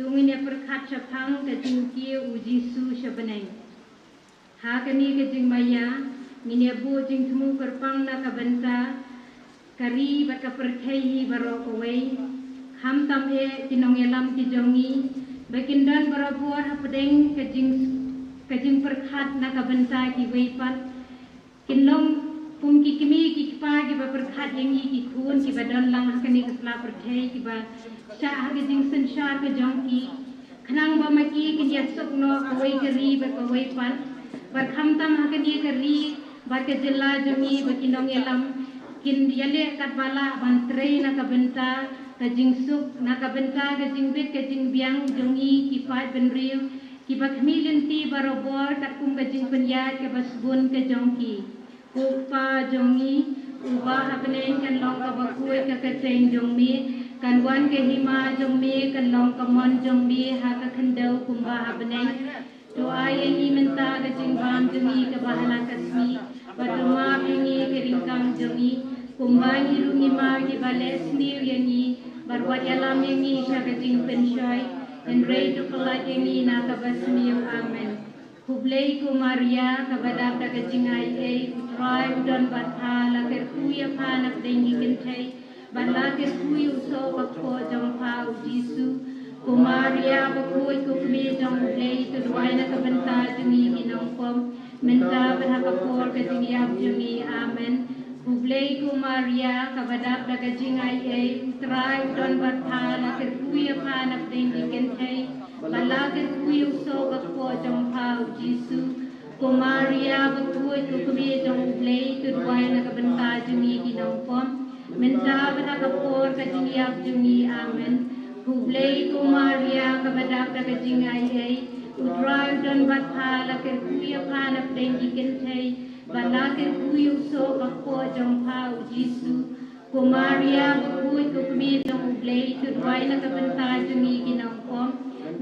Tungin perkat sapang ke jingki ujisu sebeneng. Hakani ke jing maya, ngine bu jing temu perpang na kabenta, kari baka perkei barokowei, ham tam e kinong elam kijongi, bakindan barabuar hapedeng ke jing perkat na kabenta ki weipat, kinong pum ki kimi ki kipa ki ba perkat yang ki kun ki badan lang hakani ke sela perkei ki ba syah ke jing sensyar ke jongki, kenang ba maki ki dia sok no kawai keri berkawai pan, berkham tam hakani keri barke jela jongi bakinong elam kin yale kat bala bantrei na kabenta ka jingsuk na kabenta ka jingbet ka jingbiang jongi ki pai benriu ki bakmilin ti barobor kat kum ka jingpenya ka basbun ka jongki upa jongi uba hapneng kan long ka bakui ka kateng jongmi kan wan ka hima jongmi kan long ka mon jongmi ha ka khandau kumba hapneng doa yang minta ka jingbam jongi ka bahala kasmi Paduma pingi keringkang jongi kumbang irungi magi bales niu yangi barwat yalam yangi syakajing pensai and rei to pelat yangi nakabasmiu amen Hublei ku Maria kabadap dakajing ai utrai udon batha lakir kuya panak dengi kentai balakir kuyu so bakpo jong pa Jisu ku Maria bakui ku kmi jong hublei tu duai nakabenta jongi ginong pom Minta berhakapur kejingiap jungi amen Hublei ku Maria kabadap dakajing ai utrai udon batha lakir kuya panak dengi kentai balakir kuyu so bakpo jong pa Jisu ku Maria bakui ku kmi jong hublei tu duai nakabenta jungi ginong pom Minta berhakapur kejingiap jungi amen Hublei ku Maria kabadap dakajing ai utrai udon batha lakir kuya panak dengi kentai balakir kuyu so bakpo jong pa Jisu ku Maria bakui ku kmi jong hublei tu duai nakabenta jungi ginong pom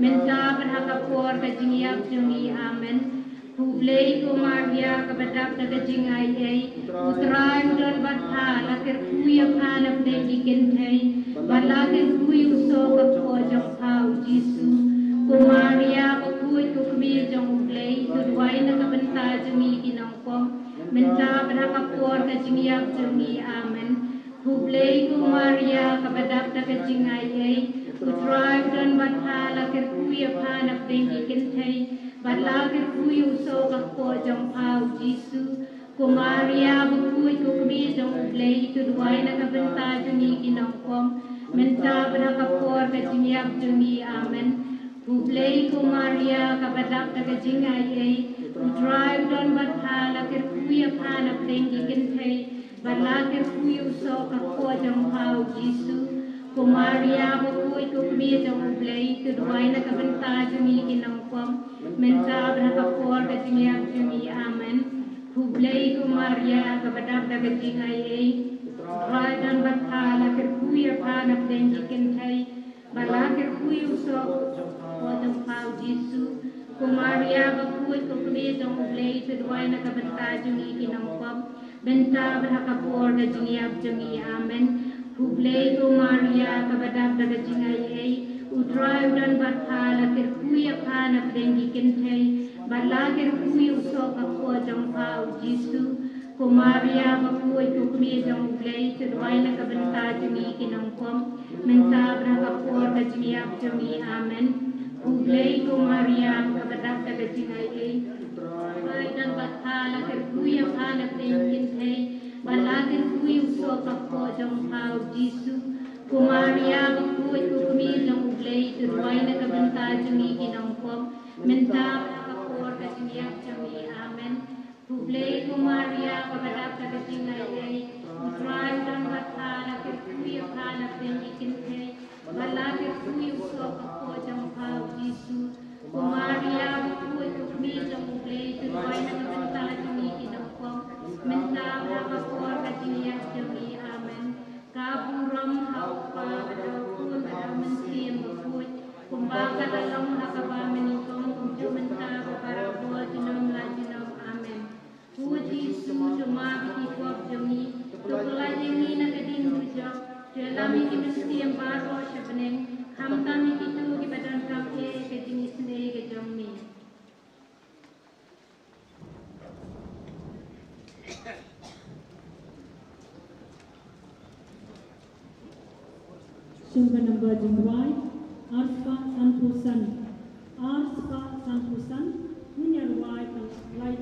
minta berhakapur kajingiap jungi amen Hublei ku Maria kabadap dakajing ai utrai udon batha lakir kuya panak dengi kentai balakir kuyu so bakpo jong pa Jisu ku Maria bakui ku kmi jong hublei tu duai nakabenta jungi ginong pom minta berhakapur kajingiap jungi amen Hublei ku Maria kabadap dakajing ai utrai udon batha lakir kuya panak dengi kentai balakir kuyu so bakpo jong pa Jisu ku Maria bakui ku kmi jong hublei tu duai nakabenta jungi ginong pom minta berhakapur kajingiap jungi amen Hublei ku Maria kabadap dakajing ai utrai udon batha lakir kuya panak dengi kentai balakir kuyu so bakpo jong pa Jisu ku Maria bakui ku kmi jong hublei tu duai nakabenta jungi ginong pom minta berhakapur kajingiap jungi amen Hublei ku Maria kabadap dakajing ai utrai udon batha lakir kuya panak dengi kentai balakir kuyu so jong pa Jisu ku Maria bakui ku kmi jong hublei tu duai nakabenta jungi ginong pom minta berhakapur kajingiap jungi amen Hublei ku Maria kabadap dakajing ai utrai udon batha lakir kuya panak dengi kentai balakir kuyu so bakpo jong pa Jisu ku Maria bakui ku kmi jong hublei tu duai nakabenta jungi ginong pom minta berhakapur kajingiap jungi amen Hublei ku Maria kabadap dakajing ai utrai udon batha lakir kuya panak dengi kentai balakir kuyu so bakpo jong pa Jisu ku Maria bakui ku kmi jong hublei tu duai nakabenta jungi ginong pom minta berhakapur kajingiap jungi amen Hublei ku Maria kabadap dakajing ai utrai udon batha lakir kuya panak dengi kentai balakir kuyu so bakpo jong pa Jisu ku Maria bakui ku kmi jong hublei tu duai nakabenta jungi ginong pom minta berhakapur kajingiap jungi amen kaburam haupa badapun badamensim bakui kumbaga lalong hakaba meningkong kumju minta babarabo junong Sumber number Jingwai, Arska Sanpusan, Munyarwai, Light.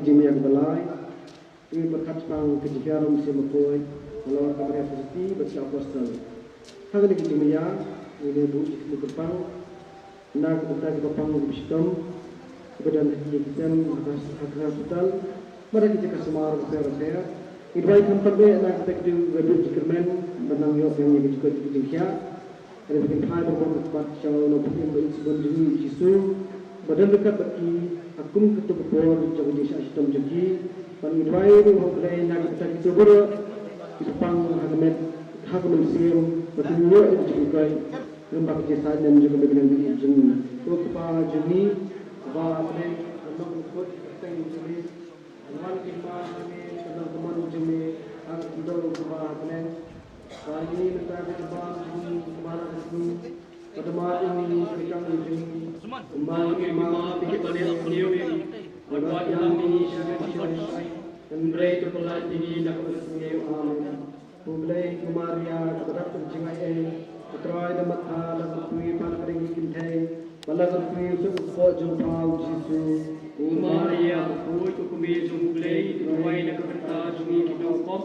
Jimmy yang belai, ini berkat pang kejigaram semapoi, kalau kamera positif bersama apostol. Hal ini Jimmy yang ini bukan berpang, nak kita berpang bisdom, kemudian kita atas hospital, mereka kita semua repair. Idwai tempat be nak kita juga berjikirmen menang yo yang juga dijingkia. Ada bikin hal berbuat tempat jauh lebih berisibun diri Yesus. Badan dekat bagi akum ketuk bor jago desa sistem jegi pan idwai ni hoklai nak kita itu ber ipang hagmet sim betul yo itu juga lembak desa dan juga dengan jeng to kepa jeni wa apne lembak ikut teng jeli awan kimba ni kalau teman jemi ang indol kepa apne kali minta kepa jeni kemana ini pertemuan ini kita menjadi Imam pikir balik beliau ini buat yang ini syariat dan beri terpelat ini nak bersedia amin. Mulai kemaria terhadap pencingai putra dan mata dan berpui pada pada kintai malah berpui untuk buat jumpa Yesus. Kemaria berpui untuk kemejung mulai terwai nak berkata jungi kita kop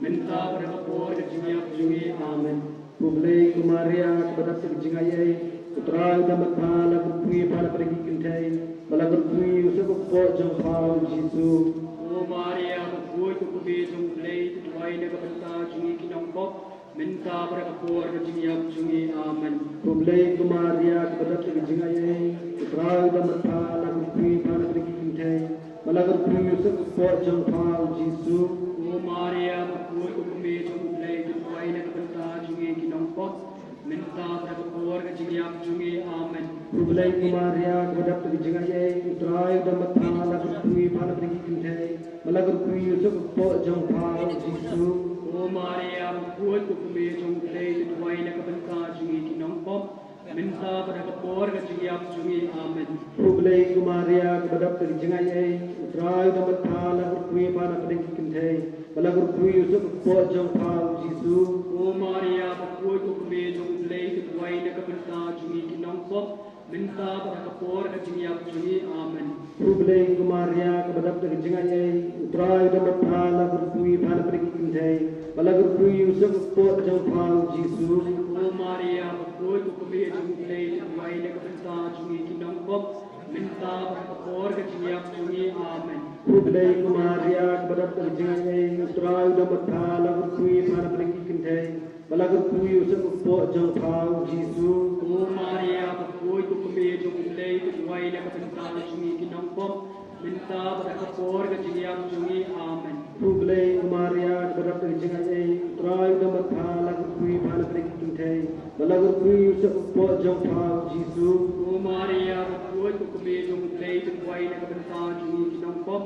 minta pada kapor kejinya jungi amin. Mulai kemaria terhadap pencingai putra dan mata dan berpui pada pada kintai malah berpui untuk buat jumpa Yesus. Maria berpui untuk kemejung mulai terwai nak berkata jungi kita kop minta pada kapor kejinya jungi amin. Mulai kemaria terhadap pencingai putra dan mata dan berpui pada pada kintai malah berpui untuk buat jumpa Yesus. Maria berpui untuk kemejung mulai terwai nak berkata jungi kita kop minta pada kapor kejinya jungi amin. Mulai kemaria terhadap pencingai putra dan mata dan berpui pada pada kintai malah berpui untuk buat jumpa Yesus. Maria berpui untuk kemejung mulai terwai nak berkata jungi kita kop minta pada kapor kejinya jungi amin. Mulai kemaria terhadap pencingai putra dan mata dan berpui pada pada kintai malah berpui untuk buat jumpa Yesus. Maria berpui untuk kemejung mulai terwai nak berkata jungi kita kop minta pada kapor kejinya jungi amin. Mulai kemaria terhadap pencingai putra dan mata dan berpui pada pada kintai malah berpui untuk buat jumpa Yesus. Maria berpui untuk kemejung mulai terwai nak berkata jungi kita kop minta pada kapor kejinya jungi amin. Mulai kemaria terhadap pencingai putra dan mata dan berpui pada pada kintai Balagur kuyu sepupu jong pau Jisu. O Maria bakoi tu kami jong ulay tu buhay na kapitala jungi kinampom minta pada kapor ke jingyam jungi amen. Kublay Maria berap dengan jengai trai dapat balagur kuyu balagur kintai. Balagur kuyu sepupu jong pau Jisu. O Maria bakoi tu kami jong ulay tu buhay na kapitala jungi kinampom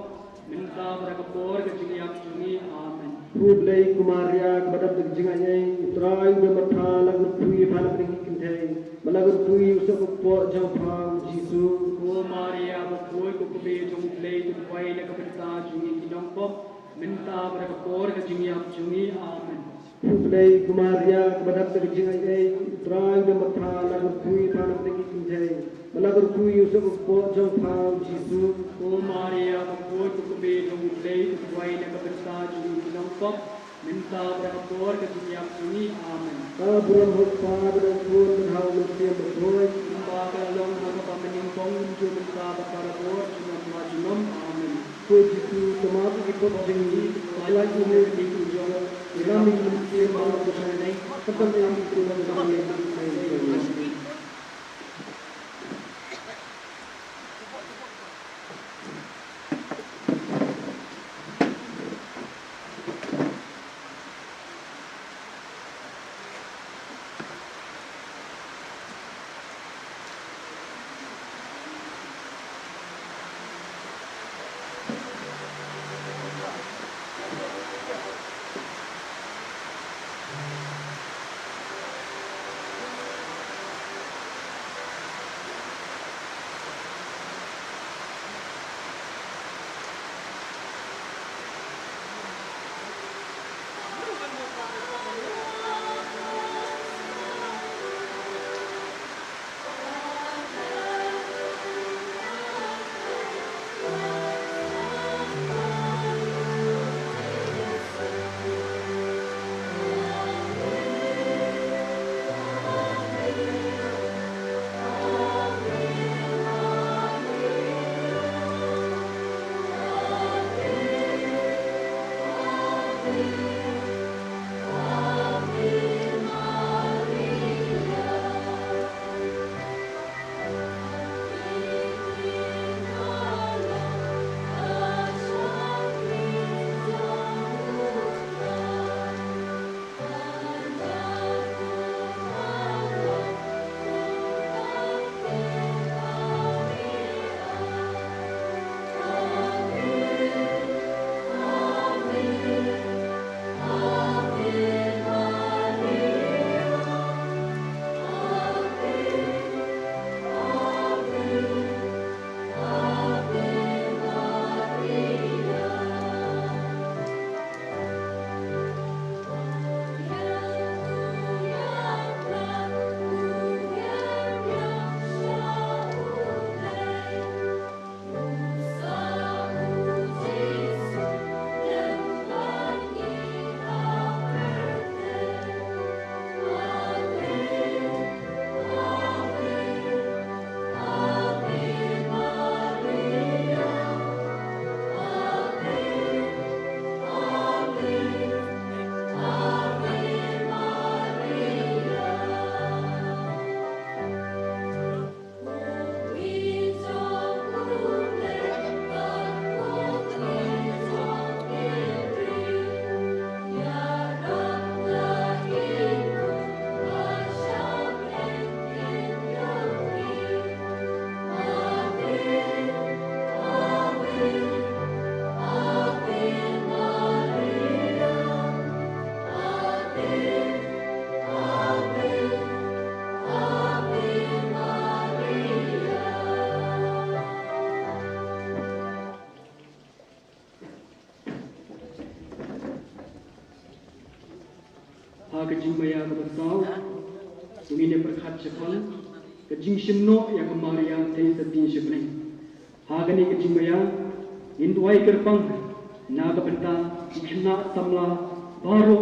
minta pada kapor ke jingyam jungi amen. Kublay Maria berap dengan jengai trai dapat balagur kuyu balagur kintai. Balagur kuyu sepupu jong pau Jisu. O Maria bakoi tu kami jong ulay tu buhay na kapitala jungi kinampom minta pada kapor ke jingyam jungi amen. Kublay Maria berap dengan jengai trai dapat balagur kuyu balagur kintai. Balagur kuyu sepupu jong pau Jisu. O Maria bakoi tu kami jong ulay tu buhay na kapitala jungi kinampom minta pada kapor ke jingyam jungi amen. Kaburan hukpa dan pun berhau manusia berdoa. Bakal long mga pamaningkong juman sa bakarabor juman majunom amen. Puji Jisu temapu ikut jengi. Wala ko mo di ko jong Kami manusia mahu bersanai. Tetap yang itu kami bersanai. kajing maya kebersau, ini berkat sekali, kajing semno yang kemarin teh sedih sebenarnya. Hagani kajing maya, induai kerpang, naga benda, ikhna tamla, baru,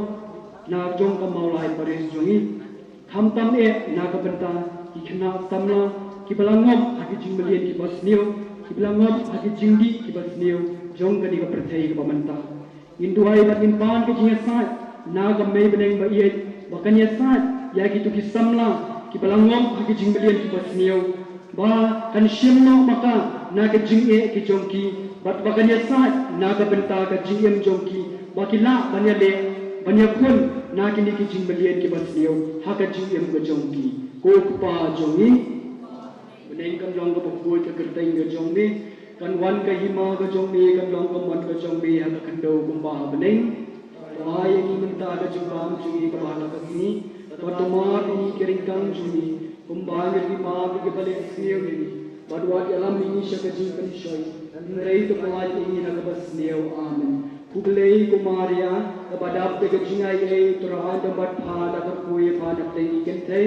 naga jong kemaulai paris jongi, hamtam naga benda, ikhna tamla, kibalangom hagi jing melian kibas niu, kibalangom hagi jingdi kibas niu, jong kani kepercayai kepamantah. Induai bat impan kajing asai. Naga may beneng maiit Makanya saat ya gitu kisamla ki balangom ki jing belian ki pasniau ba kan shimno maka na ke jing e ki jongki bat makanya saat na ka benta ka jing em jongki bakila banya le banya pun na ki ni ki jing belian ki pasniau ha ka jing em ka jongki ko pa jongi beneng kam jong ka pokoi ka kertai ka jongni kan wan ka hima ka jongni kan long ka mon ka jongni ha ka kando kumba beneng Wahai yang minta ada jubam juni kepala kami, pertemuan ini keringkang juni, pembangun di maaf di balik seniau ini, badwa di alam ini syakajin pensyai, dari kepala ini nak berseniau amin. Kublai kumaria, badap tegajingai ai terahan dapat pada berkuih pada tinggi kentai,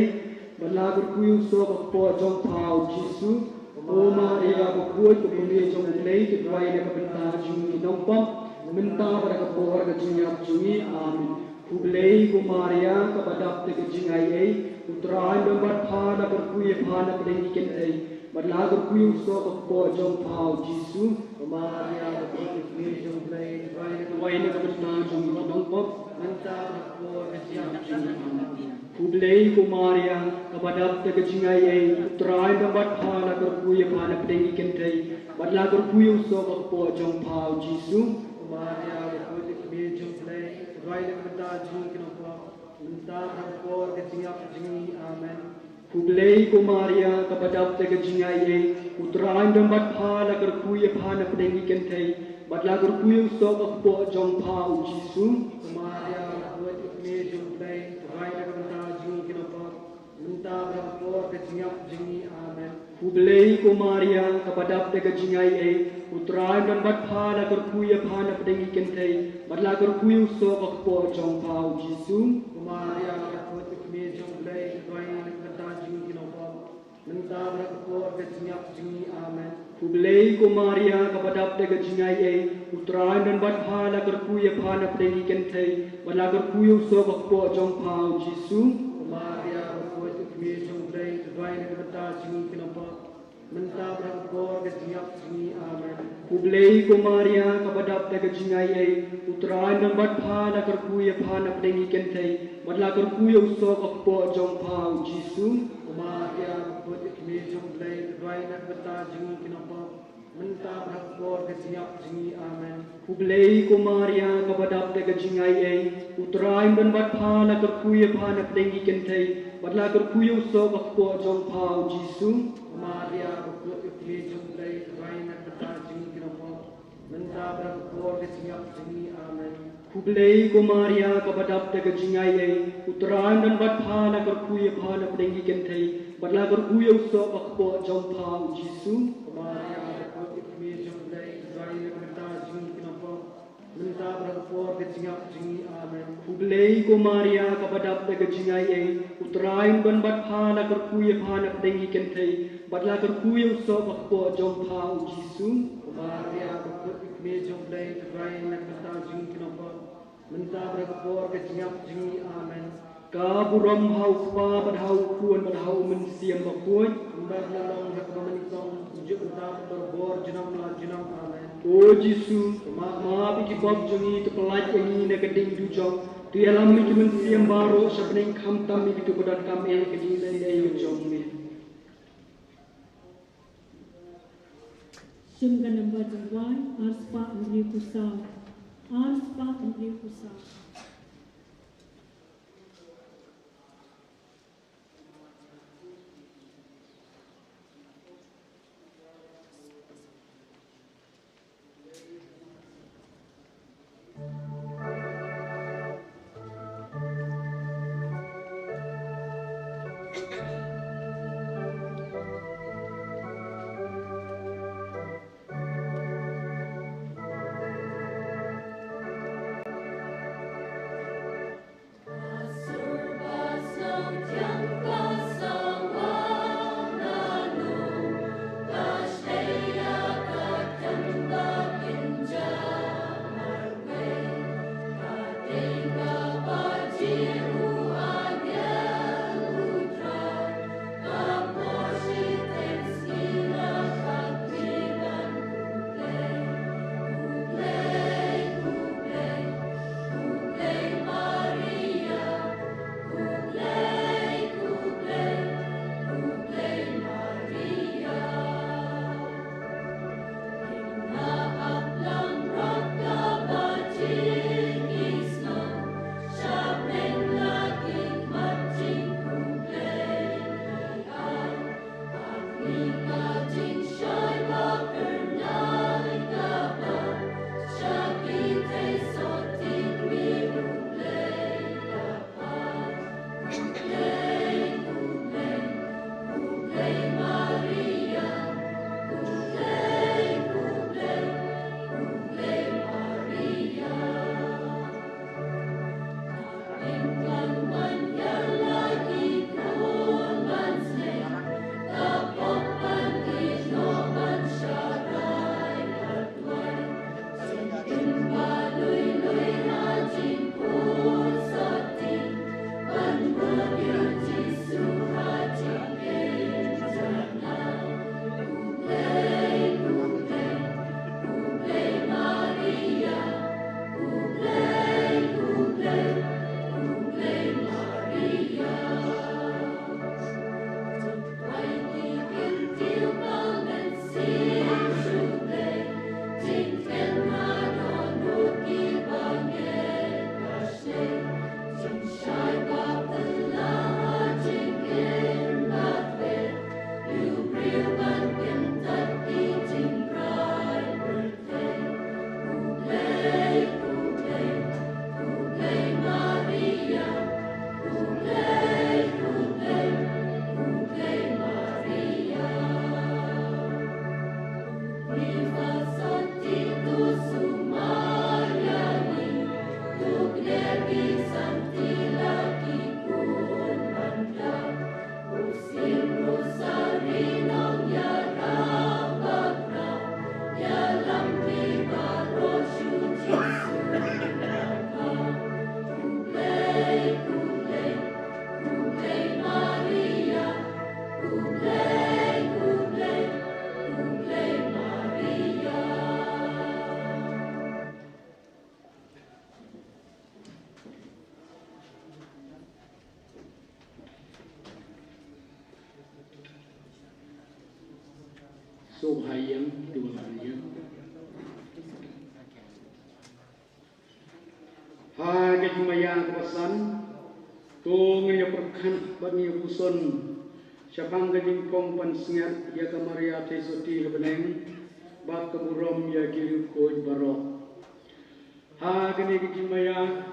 balagur kuih sok po jong pau jisu, o maria berkuih kublai jong kublai ketuai nak bentar juni nompam. Minta pada kepor ke jinyap jungi amin. Kublai kumaria kepada te ke jingai ai utrahan lembat phana berkuih phana pedeng iken ai badla berkuih so kepor jong pau jisu kumaria berkuih jong play wai ne kepada jong dong pop minta kepor ke jinyap jungi amin. Kublai kumaria kepada te ke jingai ai utrahan lembat phana berkuih phana pedeng iken ai badla berkuih so kepor jong pau jisu Maria berkutik bijung play, rai nak benda jing kenapa, minta berkor ketiap jingi, amen. Kublai kumaria kepada te kejingai ai, utrahan dambat phala kerkuye phana pedengi kentai, badla kerkuye usok akpo jong pau jisu. Kumaria berkutik bijung play, rai nak benda jing kenapa, minta berkor ketiap jingi, amen. Kublai kumaria kepada te kejingai ai, utrahan dambat phala kerkuye phana pedengi kentai, badla kerkuye usok akpo jong pau jisu. Kumaria berkutik bijung play, rai nak benda jing kenapa, minta berkor ketiap jingi, amen. Kublai kumaria kepada te kejingai ai, utrahan dambat phala kerkuye phana pedengi kentai, badla kerkuye usok akpo jong pau jisu. Kumaria berkutik bijung play, rai nak benda jing kenapa, minta berkor ketiap jingi, amen. Kublai kumaria kepada te kejingai ai, utrahan dambat phala kerkuye phana pedengi kentai, badla kerkuye usok akpo jong pau jisu. Kumaria berkutik bijung play, rai nak benda jing kenapa, minta berkor ketiap jingi, amen. Kublai kumaria kepada te kejingai ai, utrahan dambat phala kerkuye phana pedengi kentai, badla kerkuye usok akpo jong pau jisu. Kumaria berkutik bijung play, rai nak benda jing kenapa, minta berkor ketiap jingi, amen. Kublai kumaria kepada te kejingai ai, utrahan dambat phala kerkuye phana pedengi kentai, badla kerkuye usok akpo jong pau jisu. Kumaria berkutik bijung play, rai nak benda jing kenapa, minta berkor ketiap jingi, amen. Kublai kumaria kepada te kejingai ai, utrahan dambat phala kerkuye phana pedengi kentai, badla kerkuye usok akpo jong pau jisu. Kumaria berkutik bijung play, rai nak benda jing kenapa, minta berkor ketiap jingi, amen. Kaburam hau pa badhau kuan badhau mensiam bakuy, mbak lalong hak mamanitong ujuk entah berbor jenam la jenam, amen. O Jisu, maaf iki bab jongi tu pelaj ini nak keding dujong, tu alam iki mensiam baro sebeneng kam tam iki tu kodan kami keding lendai jong ni. Sunggan nombor jengwai, arspa undri kusau, arspa undri kusau. Sobhayam Diwalaya Hagajmayang Kapasan Tungnya Perkan Bani Buson Syapang Gajing Pongpan Sengat Ya Kamaria Tesoti Lebeneng Bak Keburom Ya Kiri Koi Barok Hagani Gajimaya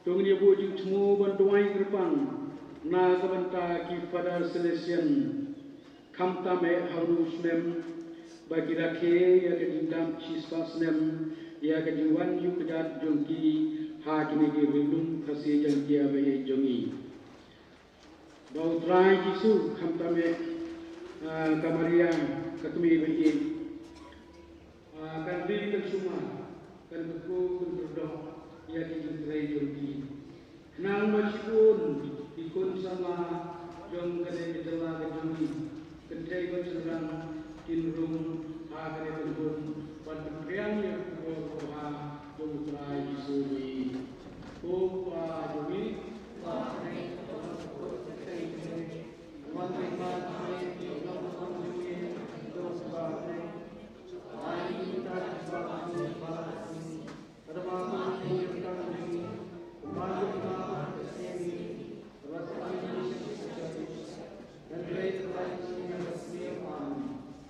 Tungnya Bujing Temu Bantuai Kerpang Na Kabanta Kifadar Selesian Kamtame Haunusnem Bagi Rakhe Ya Gajingdam Chispasnem Ya Gajingwan Yukajat Jongki Hakini Rilum Kasih Jangkia Bayi Jongi Bau Trai Jisu Kamtame Kamaria Kakmi Bayi Kan Ri Kan Suma Kan Beku Kan Berdok Ya Gajingdrai Jongki Nang Majipun Ikun Sama Jong Kadai Jala Jongi Kentai Bacerang Kinrum Hakani Benhun Pada Kriang Ya Kuwa Jong Trai Jisu Kuwa Jongi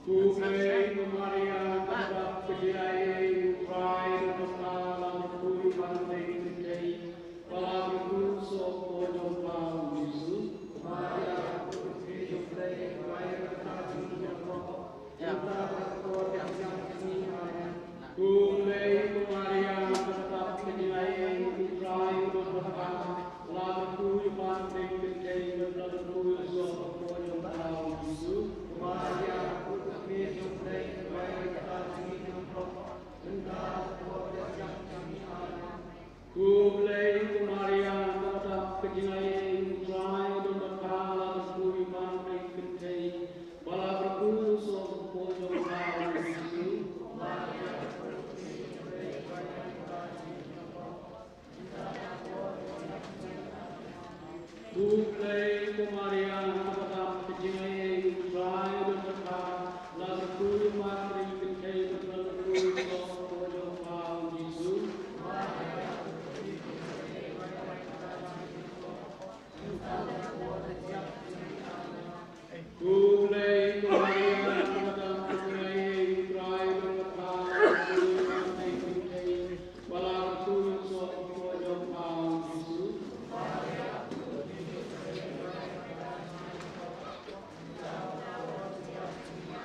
Kukai Maria Pada Kejayai Uprai Nukala Nukui Pandai Kejayai Pala Berku Sopo Jompa Yesus Maria Putri Jomplay Raya Kata Jompa Jompa Berkor Yang Kini Kukai Maria Pada Kejayai Uprai Nukala Pala Berku Pandai Kejayai Pala Berku Sopo Jompa Yesus Maria Kublai Kumaria Kata Kejingai Utrai Dondakala Berkui Pandai Kentai Bala Berkulu Sopo Jompa Yesus Kublai Kumaria Kata Kejingai Utrai Dondakala Berkui Pandai Kentai Bala Berkulu Sopo Jompa Yesus Kublai Kumaria Kata Kejingai Utrai Dondakala Berkui Pandai Kentai Bala Berkulu Sopo Jompa Yesus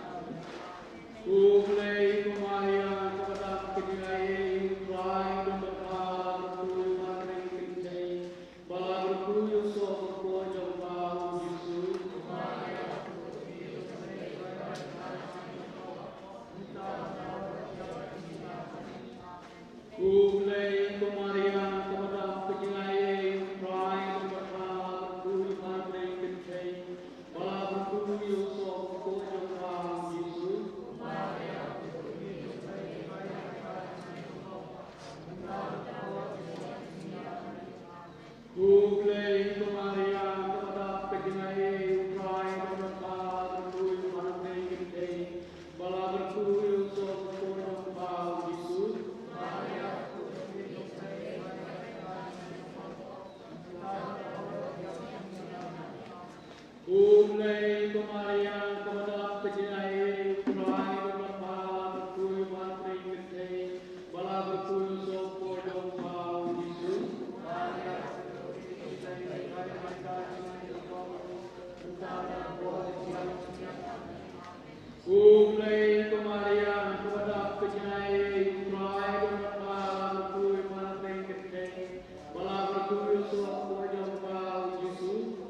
Kublai Kumaria Kata Kejingai Utrai Dondakala Berkui Pandai Kentai Bala Berkulu Sopo Jompa Yesus Kublai Kumaria Kata Kejingai Utrai Dondakala Berkui Pandai Kentai Bala Berkulu Sopo Jompa Yesus Kublai Kumaria Kata Kejingai Utrai Dondakala Berkui Pandai Kentai Bala Berkulu Sopo Jompa Yesus Kublai Kumaria Kata Kejingai Utrai Dondakala Berkui Pandai Kentai Bala Berkulu Sopo Jompa Yesus Kublai Kumaria Kata Kejinai Utrai Dondakala Berkui Pandai Kentai Bala Berkulu Sopo Jompa Yesus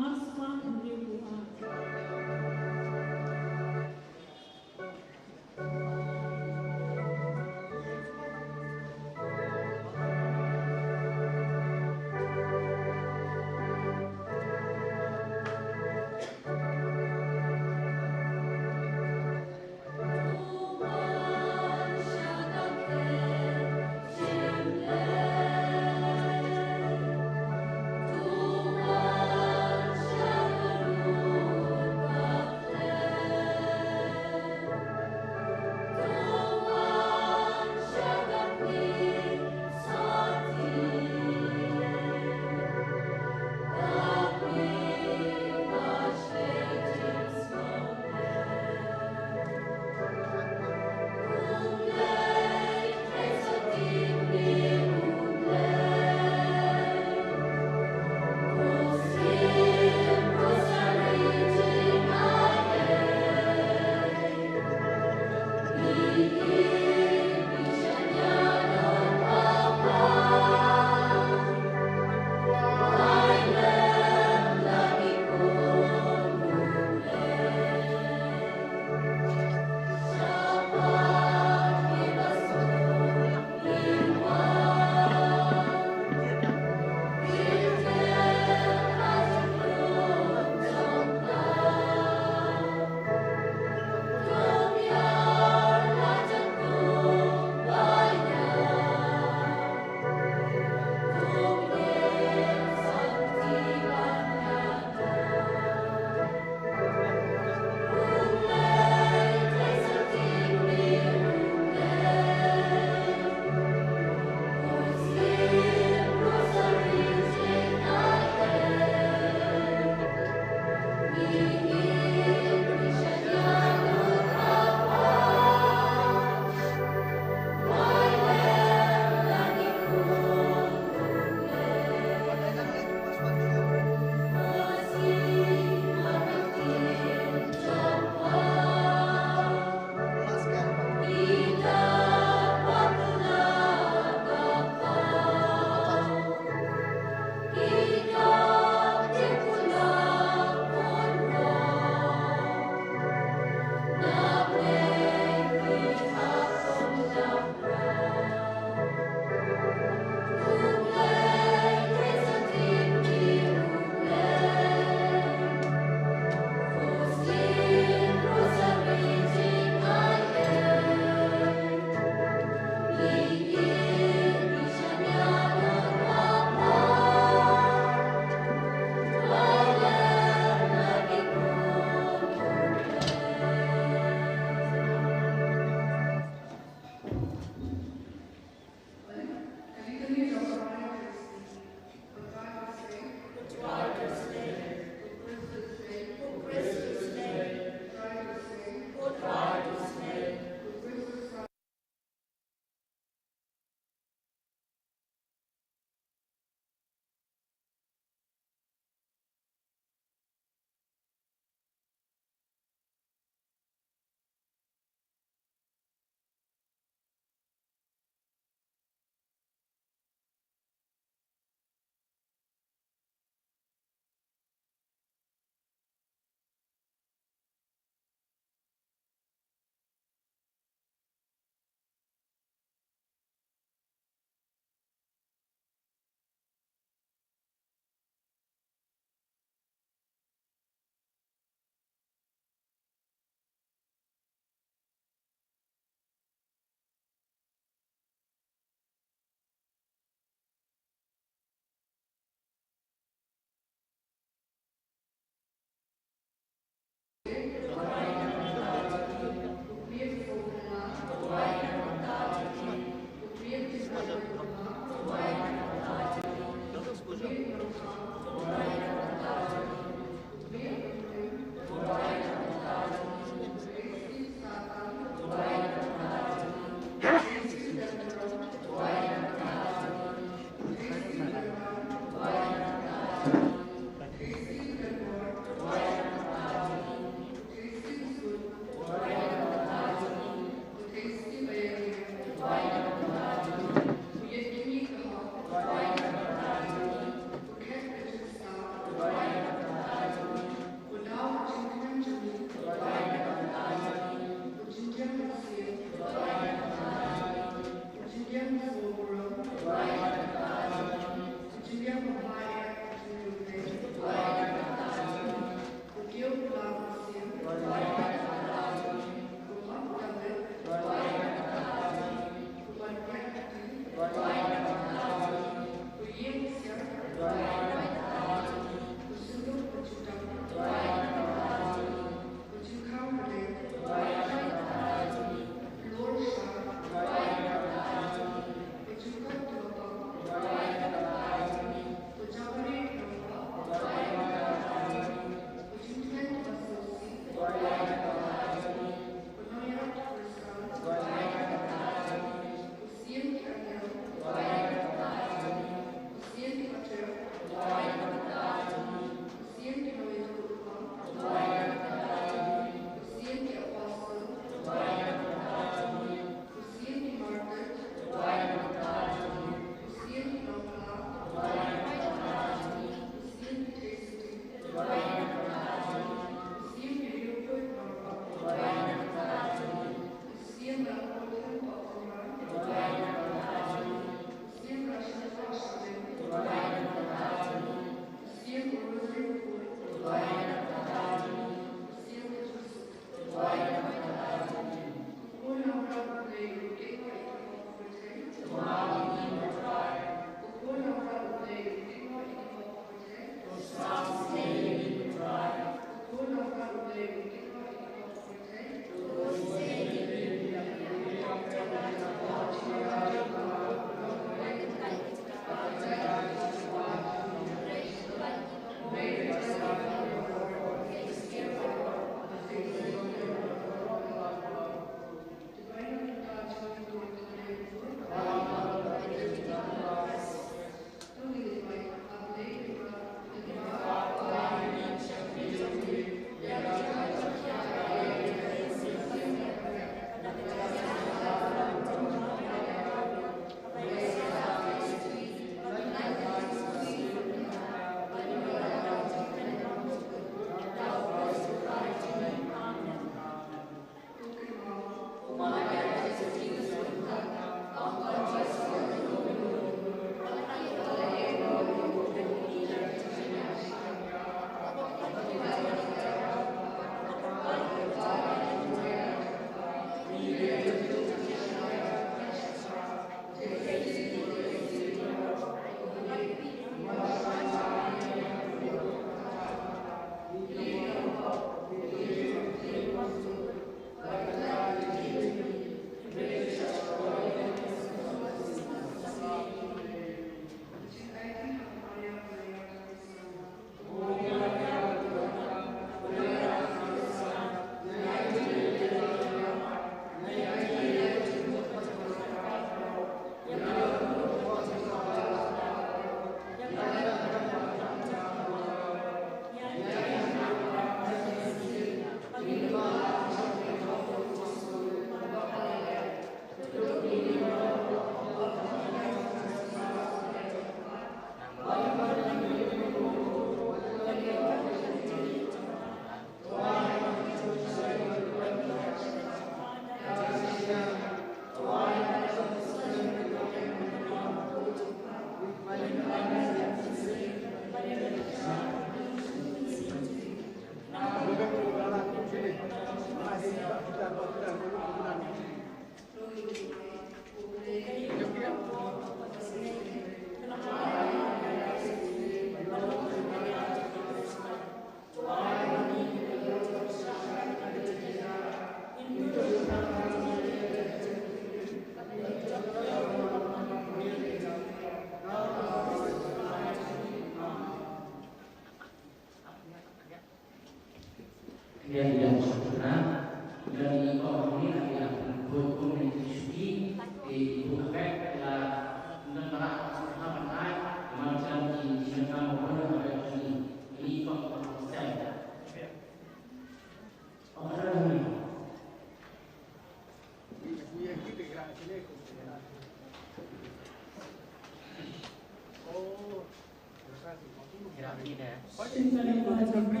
Sembari berjumpa,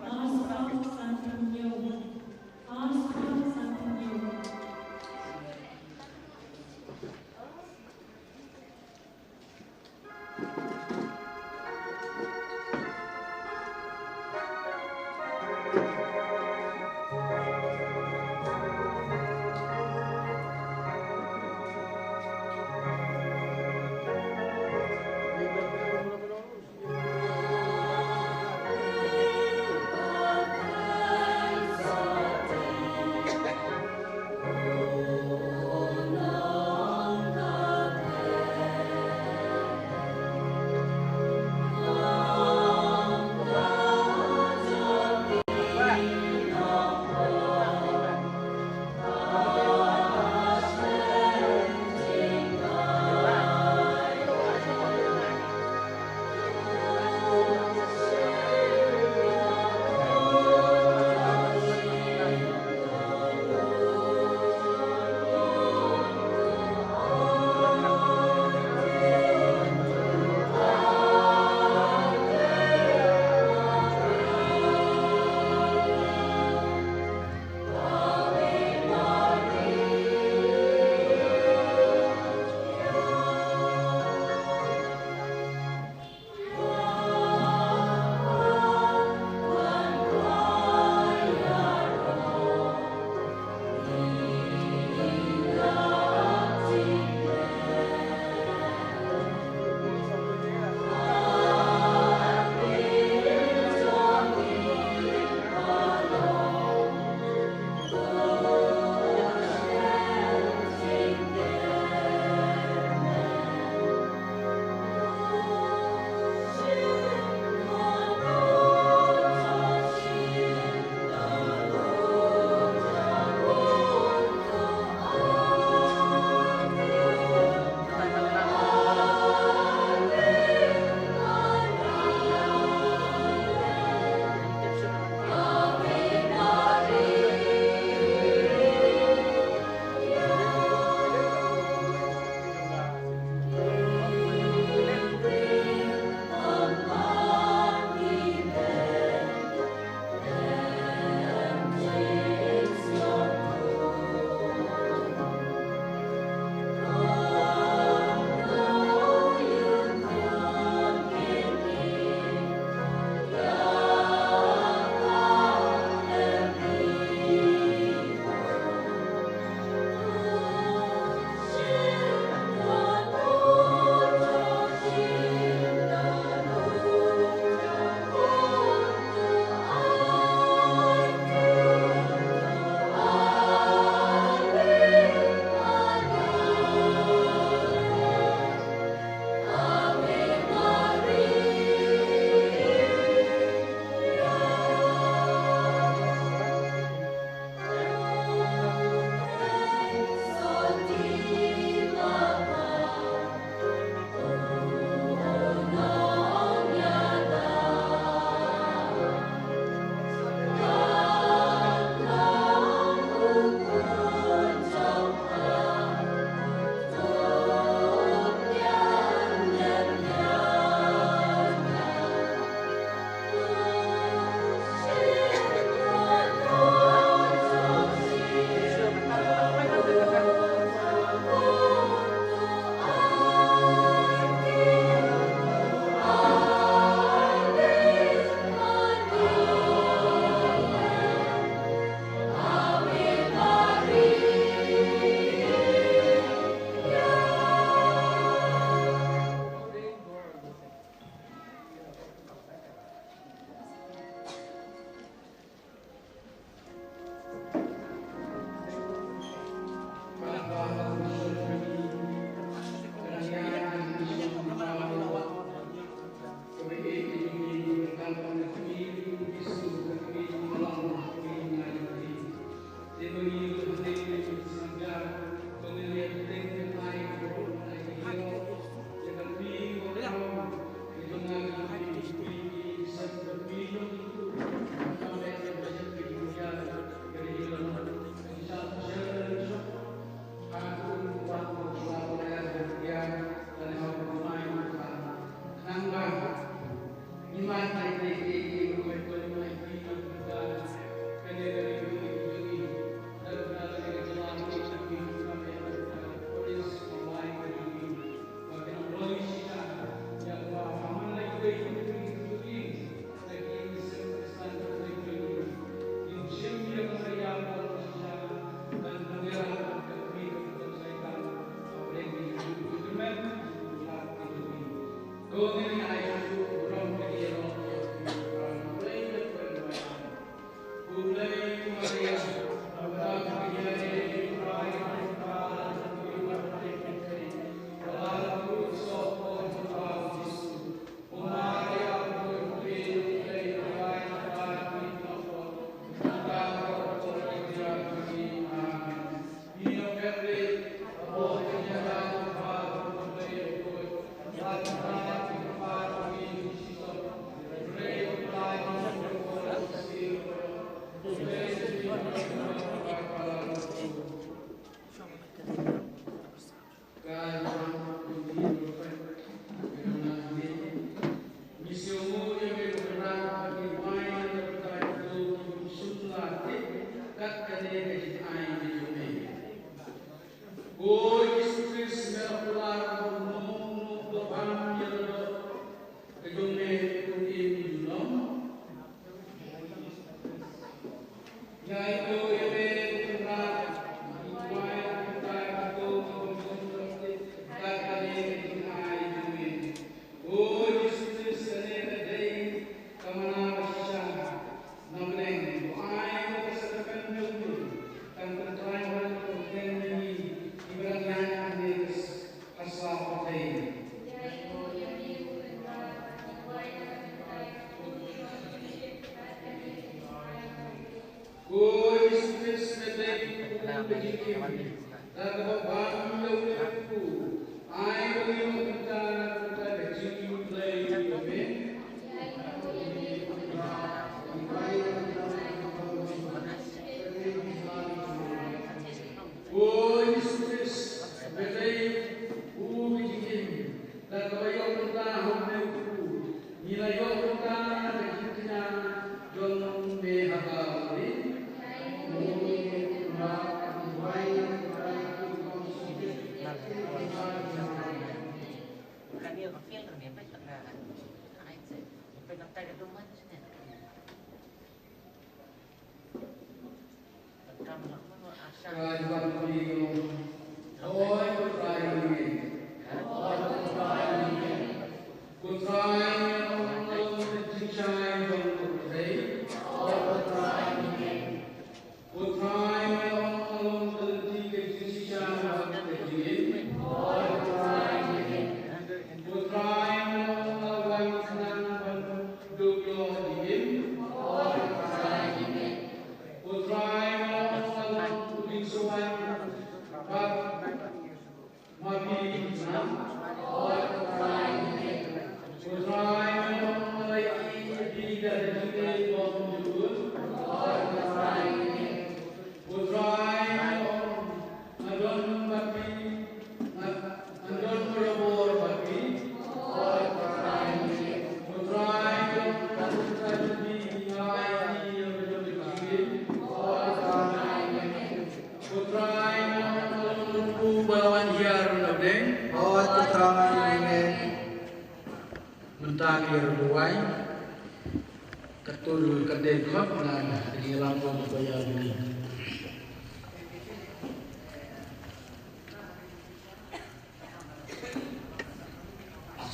asal santunyo, asal santunyo.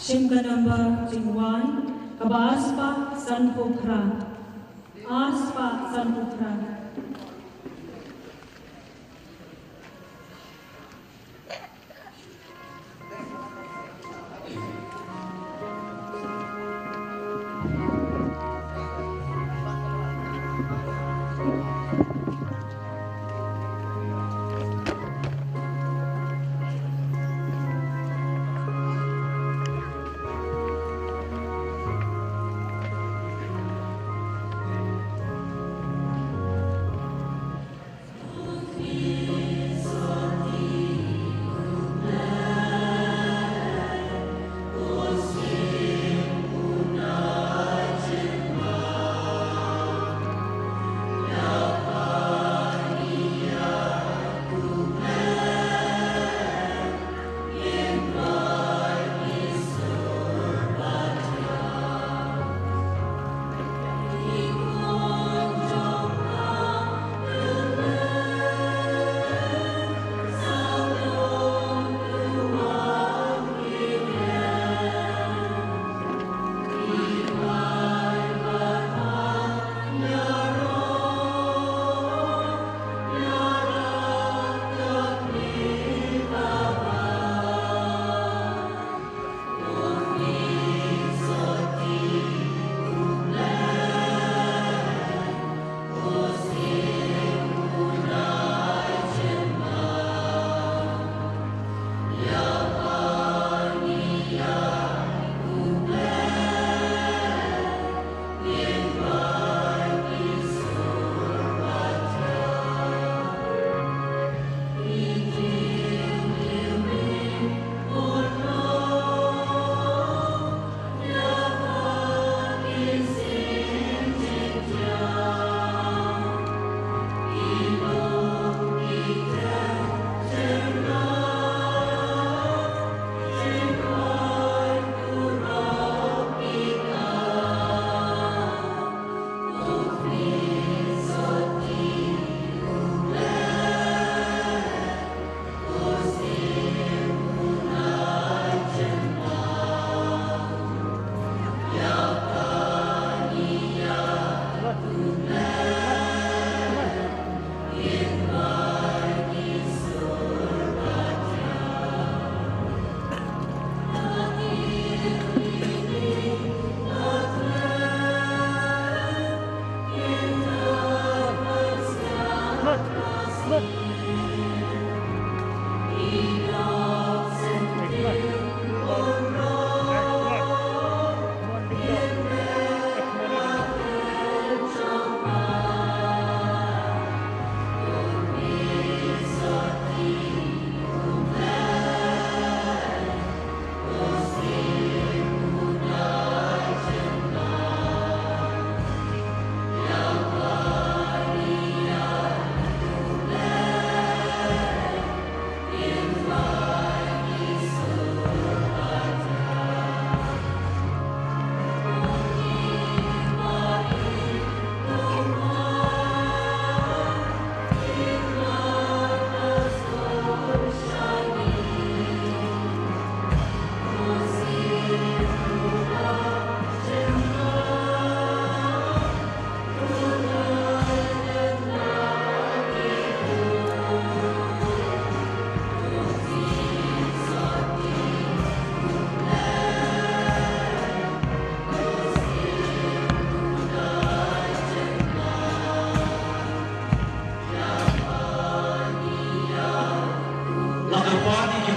Shimganamba Jingwai, Kabaspa Sanpukra, Aspa Sanpukra.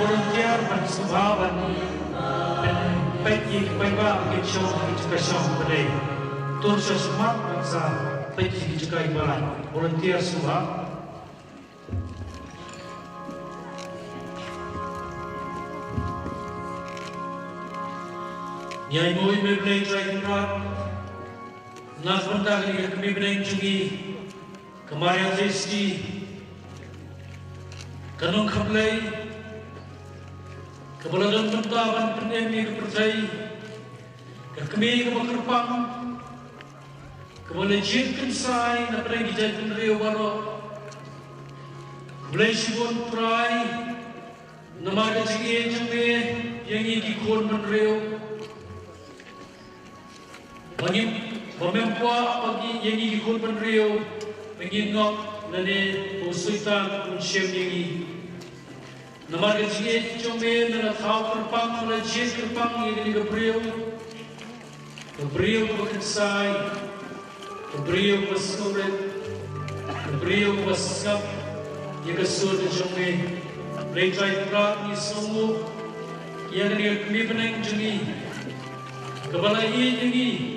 volunteer bersumbawan dan baik baik kita juga sambut terus semangat bangsa baik juga ibarat volunteer sumbang. Nyai moi meblei trai krat, nas benda kali kami benai jungi, kemarin resti, kanong kablei, kebaladan benda ban pendemi kepercayai, kami kebakerpang, kebalai jengken sai, napai dijai penrio baro, kebalai sibon prai, nama kecil jengme yang ini kon penrio. Bagi pemempua bagi yang ini ikut penrio mengingok nane usuitan unsiem yang nama kecil cuma nana tahu kerpang nana jes kerpang yang ini kepriu berkesai kepriu bersurat kepriu bersab yang kesud cuma lekai prat ni semua yang ini kami benang juni kepala ini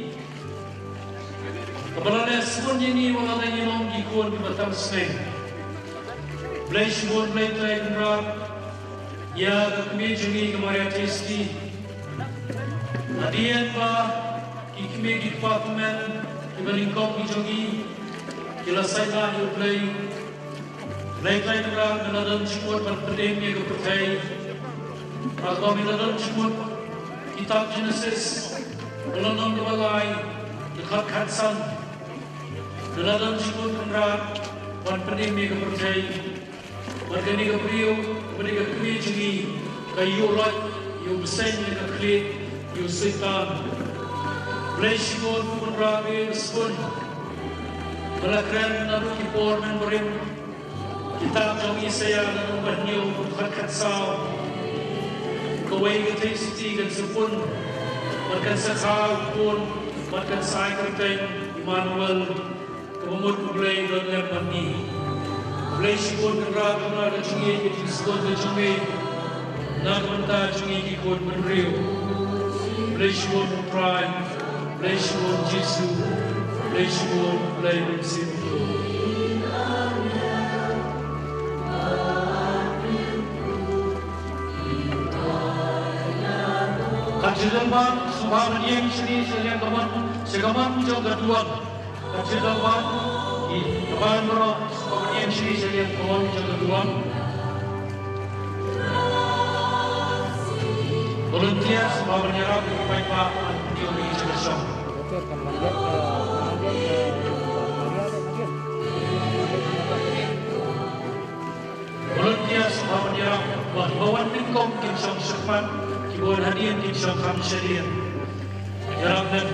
Kepala semua ini walau ini long ikut di batam seneng. Belai sebut belai try kenrap. Ya kami jungi kemarin testi. Adian ba kami di department dibanding kau jungi. Kila saya hidup belai try kenrap dalam sebut berpendemnya kepercayai. Atau dalam sebut kitab Genesis dalam nama balai dekat Kansan. Dalam sebut kenrap, wan pendemi kepercayai, warga ni kepriu, mereka kami jungi, kayu rat, yu besen ni keklit, yu setan. Belai sebut kenrap sebut, belakang naru kipor memberim, kita jungi saya naru berniu dekat Kansau, kawai ketai siti dan sepun, makan sekal pun, makan sai kerteng, Immanuel. Kemamut mulai dalam mandi, mulai sibuk kenrap kenal kecungi jadi sibuk kecungi, nak mentah cungi ikut menriu, mulai sibuk prai, mulai sibuk Yesu, mulai sibuk mulai bersimpu. Kajian bang, semua yang seni seni kaman jauh kedua. Kajian di depan bro, kemudian sini saya lihat kawan jaga dua. Volunteer semua menyerap baik pak teori sebesar. Volunteer semua menyerap bawan tingkong kimsong serpan, kibuan hadiah kimsong kamsyadian. Menyerap dan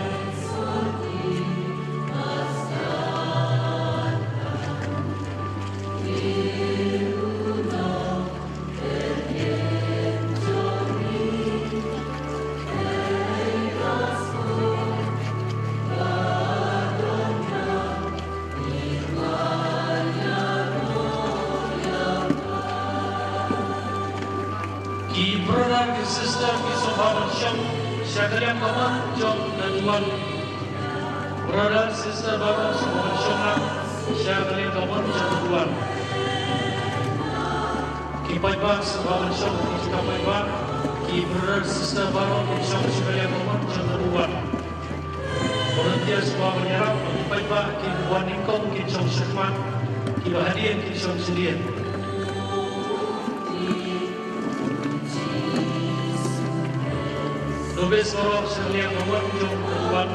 sister Kisobawan Syam Syakaliam Kawan Jom dan Tuan brother sister Bawan Kisobawan Syam Syakaliam Kawan Jom dan Tuan Kipai Bang Kisobawan Syam Kipai Bang Ki brother sister Bawan Kisobawan Syakaliam Kawan Jom dan Tuan volunteer semua menyerap Kipai Bang Ki Buan Ningkong Kisobawan Syakman Ki Bahadian Kisobawan Sedian Nobis Sorok sekalian nomor jom ketuan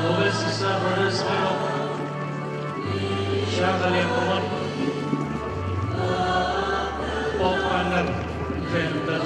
Nobis Sister Brothers Sorok sekalian nomor Pop Pandan Ventan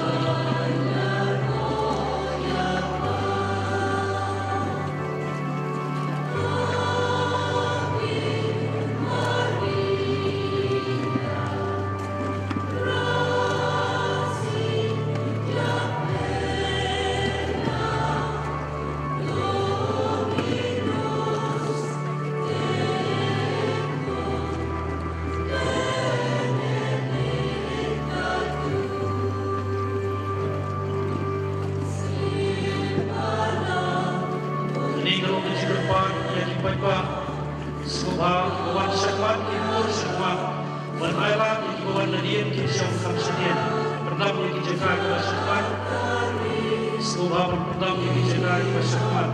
samsudien perdam yang dijaga kebasyukuran semoga perdam yang dijaga kebasyukuran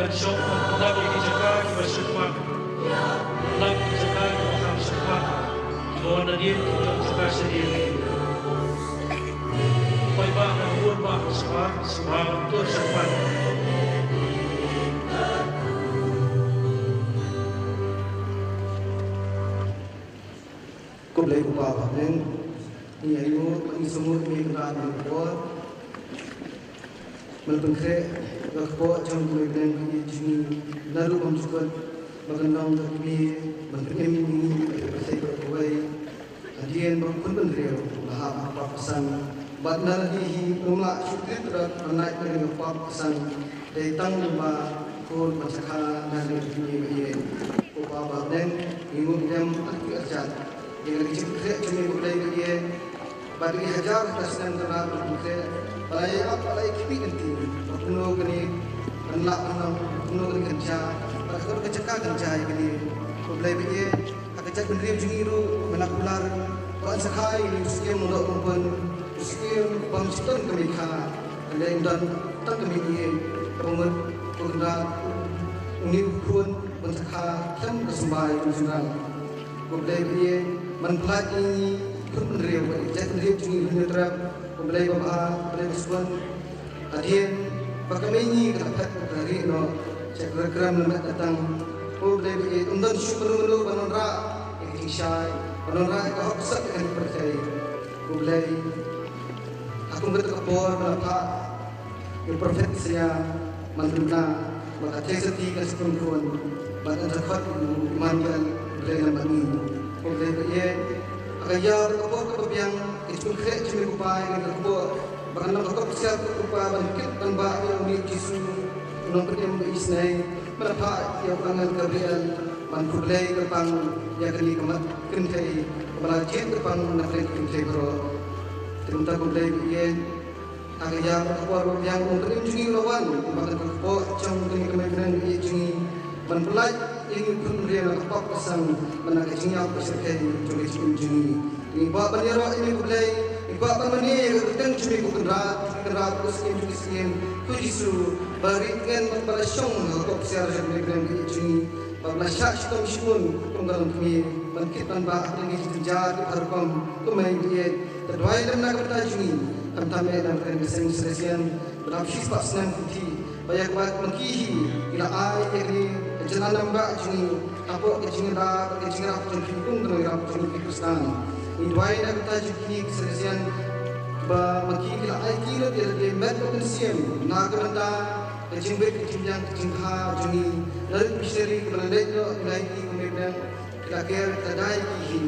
Bersyukur perdam yang dijaga kebasyukuran perdam yang dijaga kebasyukuran Tuhan hadir untuk jaga sendiri Baik bah dan buat bah sebab untuk syukuran Kau boleh buka apa pun ini ayu ini semua ini kenal dengan kau melakukan kerja Kakak jam kemudian kami juni lalu mencukup mengenang kami mengenai ini saya berkuai hadian berpun bendera bahasa apa pesan badal di rumah syukur terhadap menaik dengan apa pesan dari tanggung bah kau masyarakat dari dunia ini apa badan minggu jam kerja dengan kerja cuma boleh dia bagi hajar kesan terhadap kerja balai apa lagi kipi nanti penuh kini hendak penuh kini kerja kalau kerja kerja kini boleh begini kerja pendiri jengiru menakular buat sekai sekian untuk mempunyai sekian bangsitan kami kah dan tak kami ini pemuda pemuda ini pun mensekai kan kesembai menjelang boleh begini mempelajari pun pendiri kerja pendiri jengiru terap boleh bapak boleh bersuan hadian Bagaimana kita dari no cekram lemak datang boleh begitu untuk syukur penonra ikhtiar penonra kau besar dengan percaya boleh aku berkebor melapar yang perfect saya manduna maka seti kasih perempuan bahkan dapat imankan boleh lambat ini boleh begitu agak berkebor kebiang itu kerja cuma kupai berkebor bahkan nak kau persiap kupa bangkit tanpa yang dikisu nomor yang berisnai berapa yang pangan kebrian manfulai kepang yang kini kemat kentai belajar kepang nafri kentai bro teruntak kumtai biye agak yang berkuar yang untuk menjungi lawan bahkan kau cang kini kemajuan biye jungi manfulai ingin pun dia apa pasang menakai jungi apa serkai jungi jungi ini bawa banyara ini kumtai Bapak meni keteng cumi kendat kusin kujisu berikan kepada syong kau siar jadi keren kuji bapak syak syom syun tunggal kami bangkitan bah tinggi sejar harpam kumai dia terwai dan nak bertajuni kami dan keren keseng seresian berapsis pak senang putih banyak banget mengkihi ila ai ini jalan nambah juni apa kecingin dah kecingin apa jengkung dengan apa jengkung Kristen Indwai nak bertajuni seresian Makikil aikil dia met potensial nagaranta kecimbe kecimjang kecingha juni lalu misteri kebelalai ilaiki kemudian kita care tadai kihi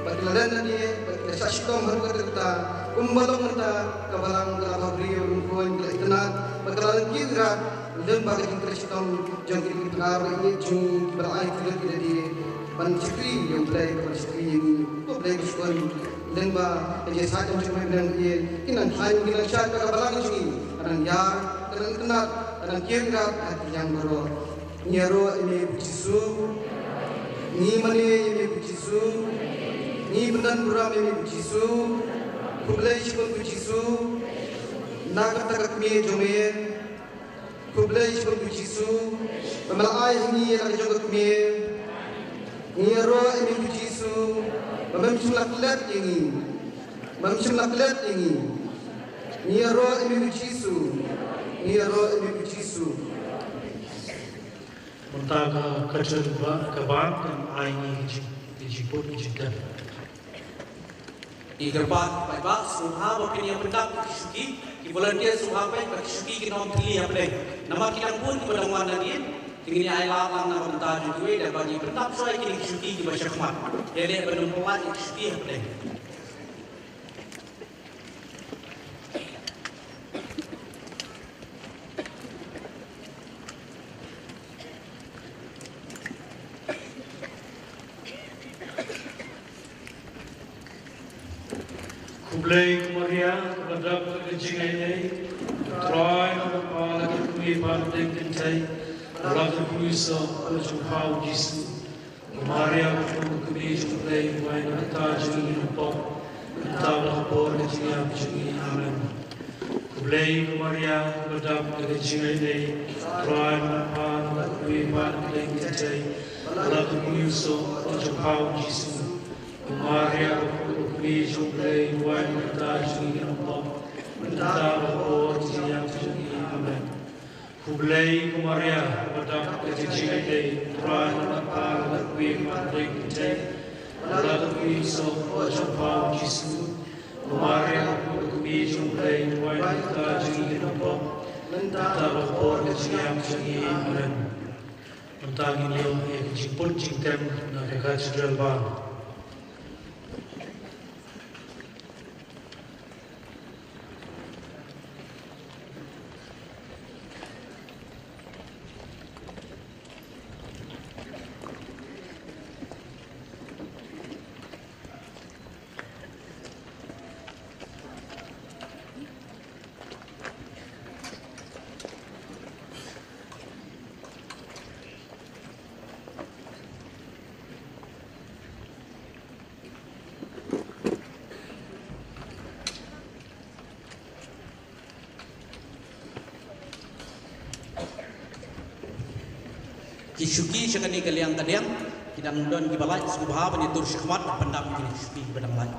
bagaimana dia sastom haru kata kumbalong kita kabalang kelapa beliau rumpuan kenal bagaimana kira dan bagaimana kristom jangkit pengaruh ini juni beraikil tidak dia pancikri yang play pancikri ini play kusuan dan bah jadi sahaja cuma bilang dia kinan hayu kinan syar kabalang ini kadang yar kadang kenal kadang kira hati yang baru nyaro ini bucisu ni mani ini bucisu ni bendan buram ini bucisu kublai shibun bucisu naga takak mi jomen kublai shibun bucisu pemalai ini lagi jogak mi Ngiro ini Jisu, memang laklat ini, memang laklat ini. Ngiro ini Jisu, ngiro ini Jisu. Muntaga kecerba kebat dan aini dijiput dijidan. Di gerbat baik suha opini yang pendak syuki di volunteer suha baik syuki kita pilih apa deh. Nama kita pun di padang wana dia tinggi ai lang nama bentar juga dan bagi pendak soal kini syuki di baca khmat. Jadi penumpuan syuki apa deh. Kublai Kumaria kepada kecing ini, try nama kami pada kentai, lalu kuisa berjumpa Yesus. Kumaria kami kublai wain kita jadi nampak, kita berhubung dengan kecing amen. Kublai Kumaria kepada kecing ini, try nama kami pada kentai, lalu kuisa berjumpa Yesus. Kumaria kami kublai wain kita jadi nampak, kita berhubung dengan kecing amen. Kublai Kumaria kepada kecing ini, try nama kami pada kentai, lalu kuisa berjumpa Yesus. Kumaria kami kublai wain kita jadi nampak, kita berhubung dengan kecing amen. Mentang ini yang jiput jingtem nak dekat sedal bang. Syuki sekali kalian tadiang kita nundon di balai subha penitur syahwat pendam kini syuki bedang lain.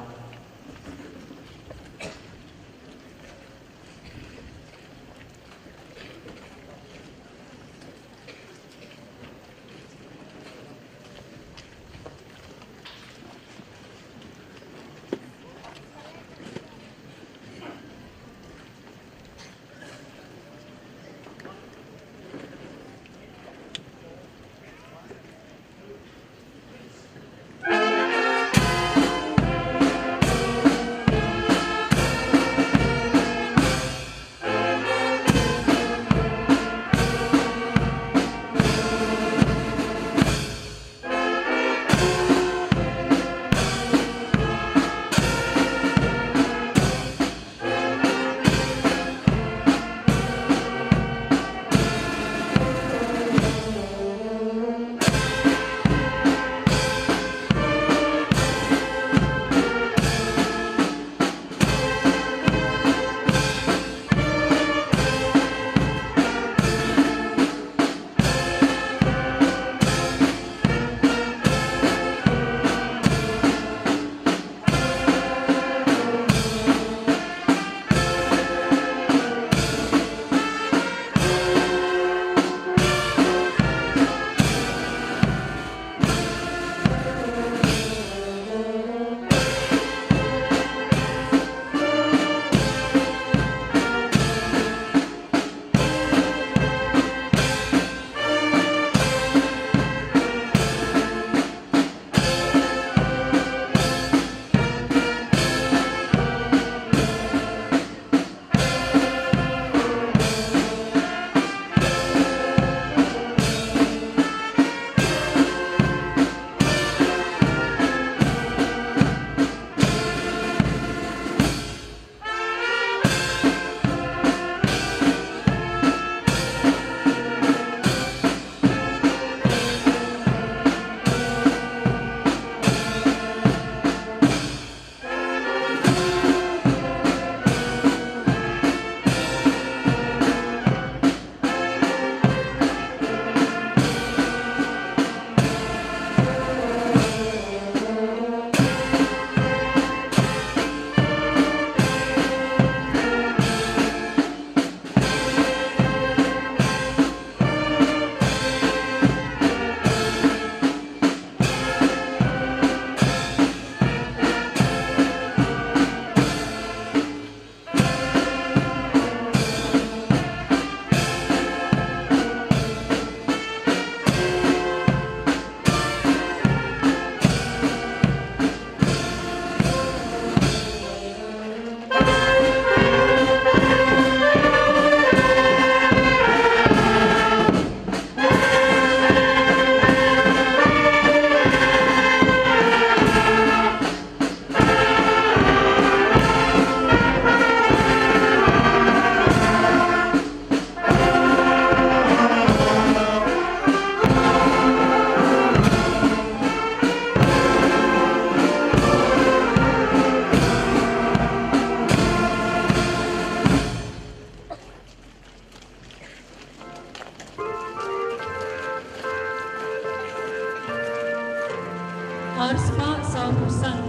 Saupusan,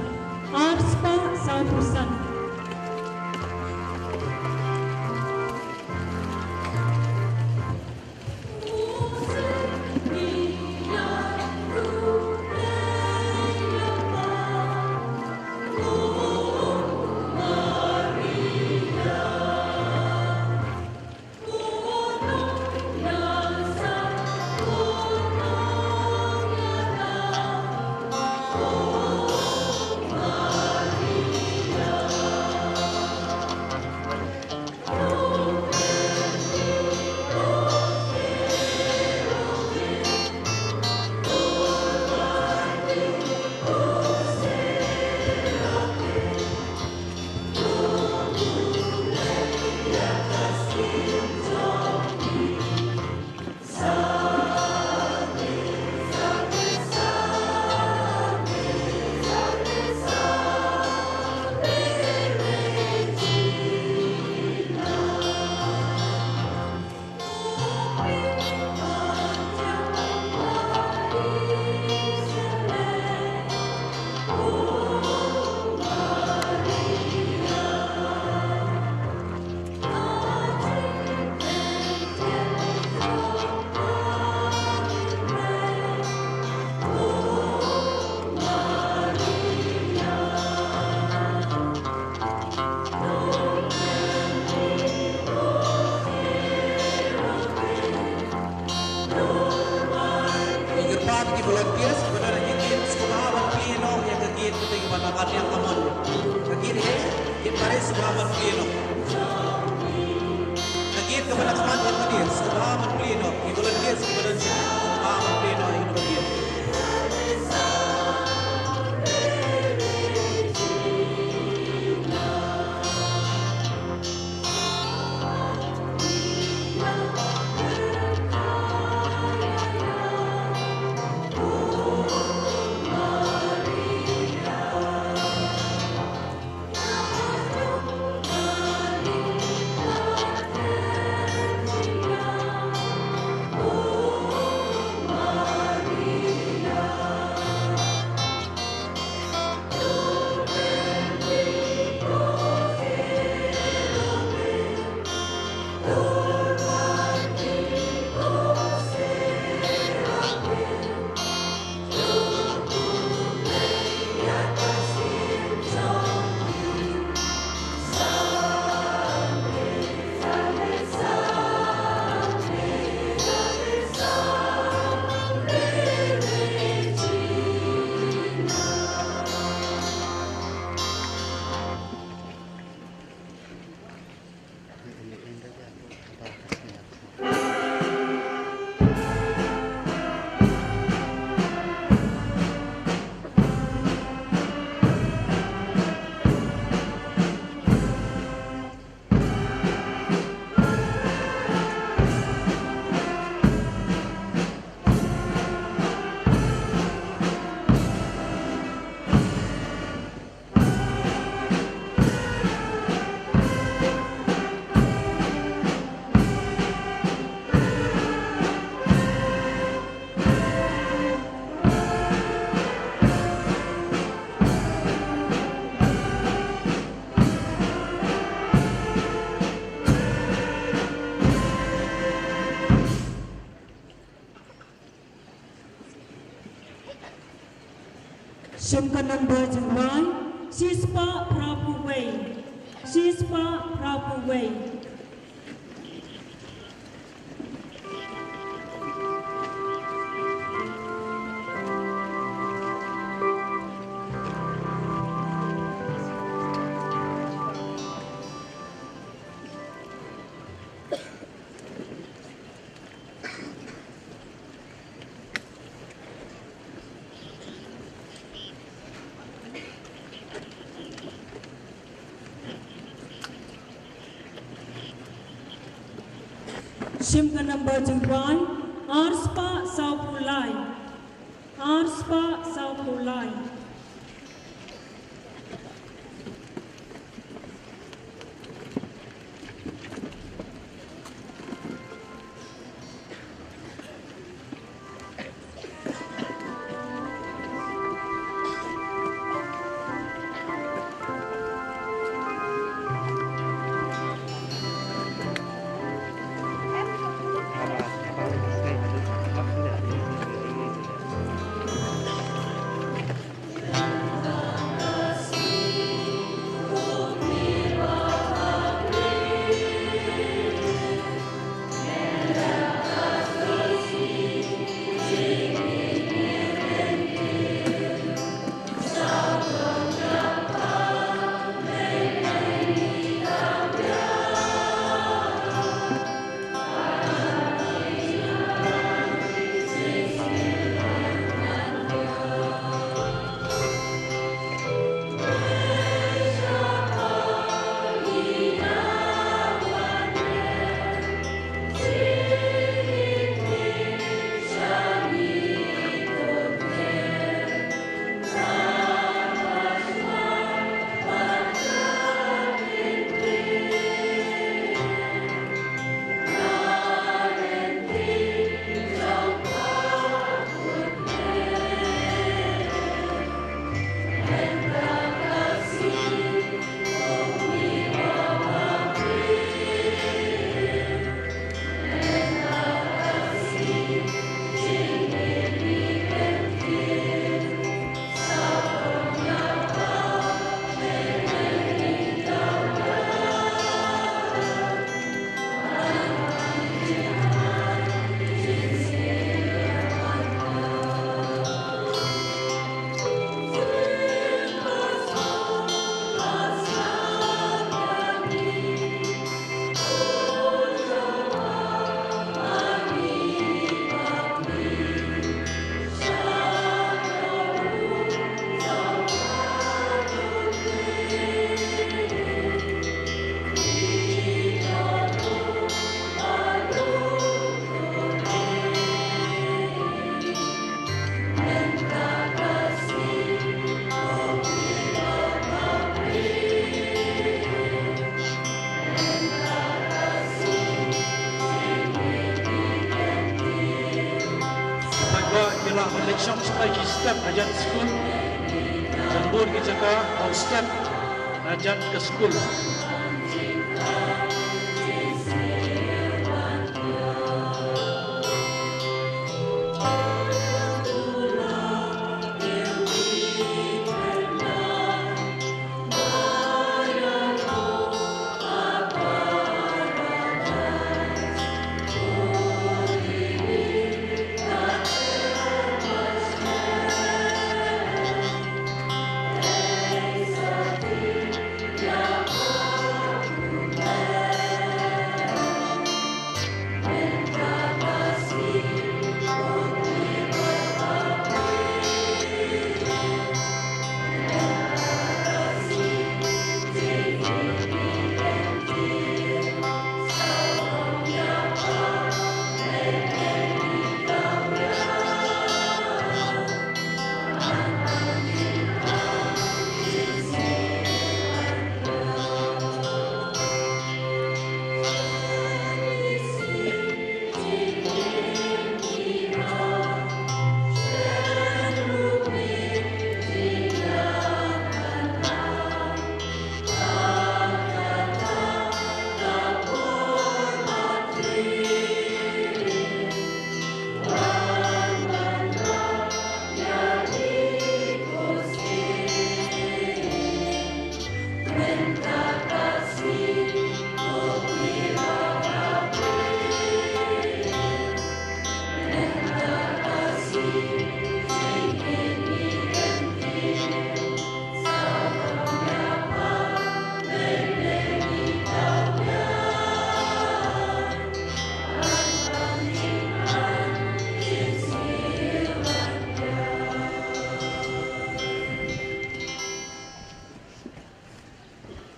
Arspa Saupusan. volunteers kepada ingin sekolah piano yang kegit kita kepada yang kaman kegit kita mari sekolah piano kegit kepada kaman volunteers sekolah piano volunteers kepada sekolah piano yang kegit Shimkanan Bajawai, Sispa Prabu Way, Sispa Prabu Way. Shimkanan Bajawai, Arspa Saupulai, Arspa Saupulai. election supaya ki step ajat school dan board ki jaka au step ajat ke school.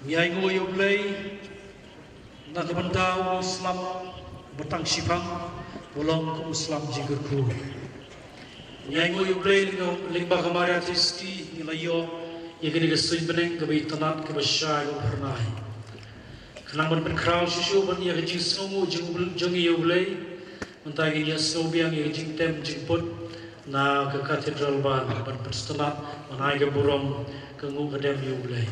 Nyai ngoyo play nak bentau Islam betang sipang bolong ke Islam jigurku. Nyai ngoyo play lingba kamari artisti nilayo ye kini kesuin beneng ke tanat ke besyai pernah. Kenang ban crowd susu ban ye jing snongu jing yo play mentagi ye sobiang ye jing tem jing pot na ke katedral ban perstanat manai ke burong ke ngu kedem yo play.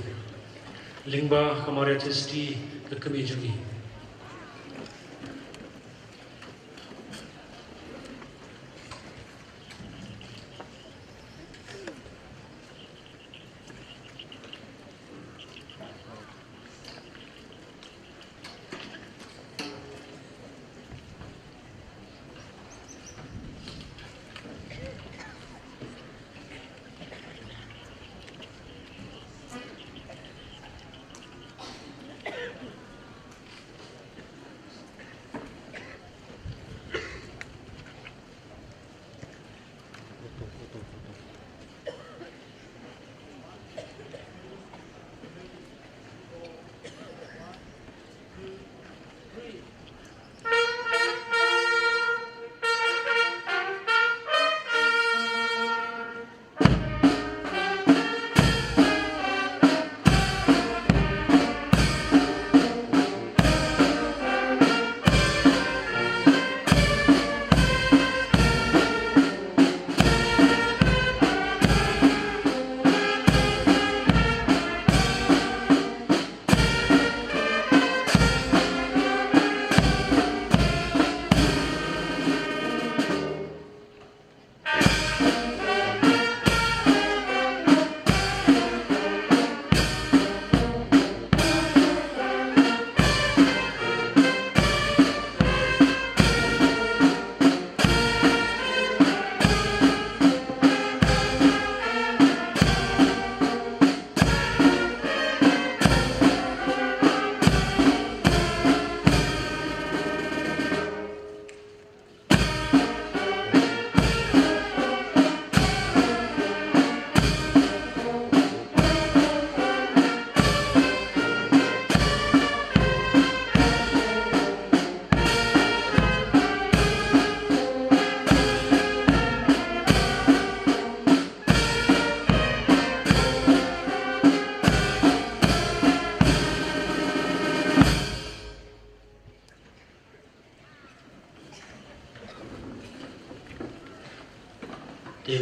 Lingba kamari artisti ke kemijungi.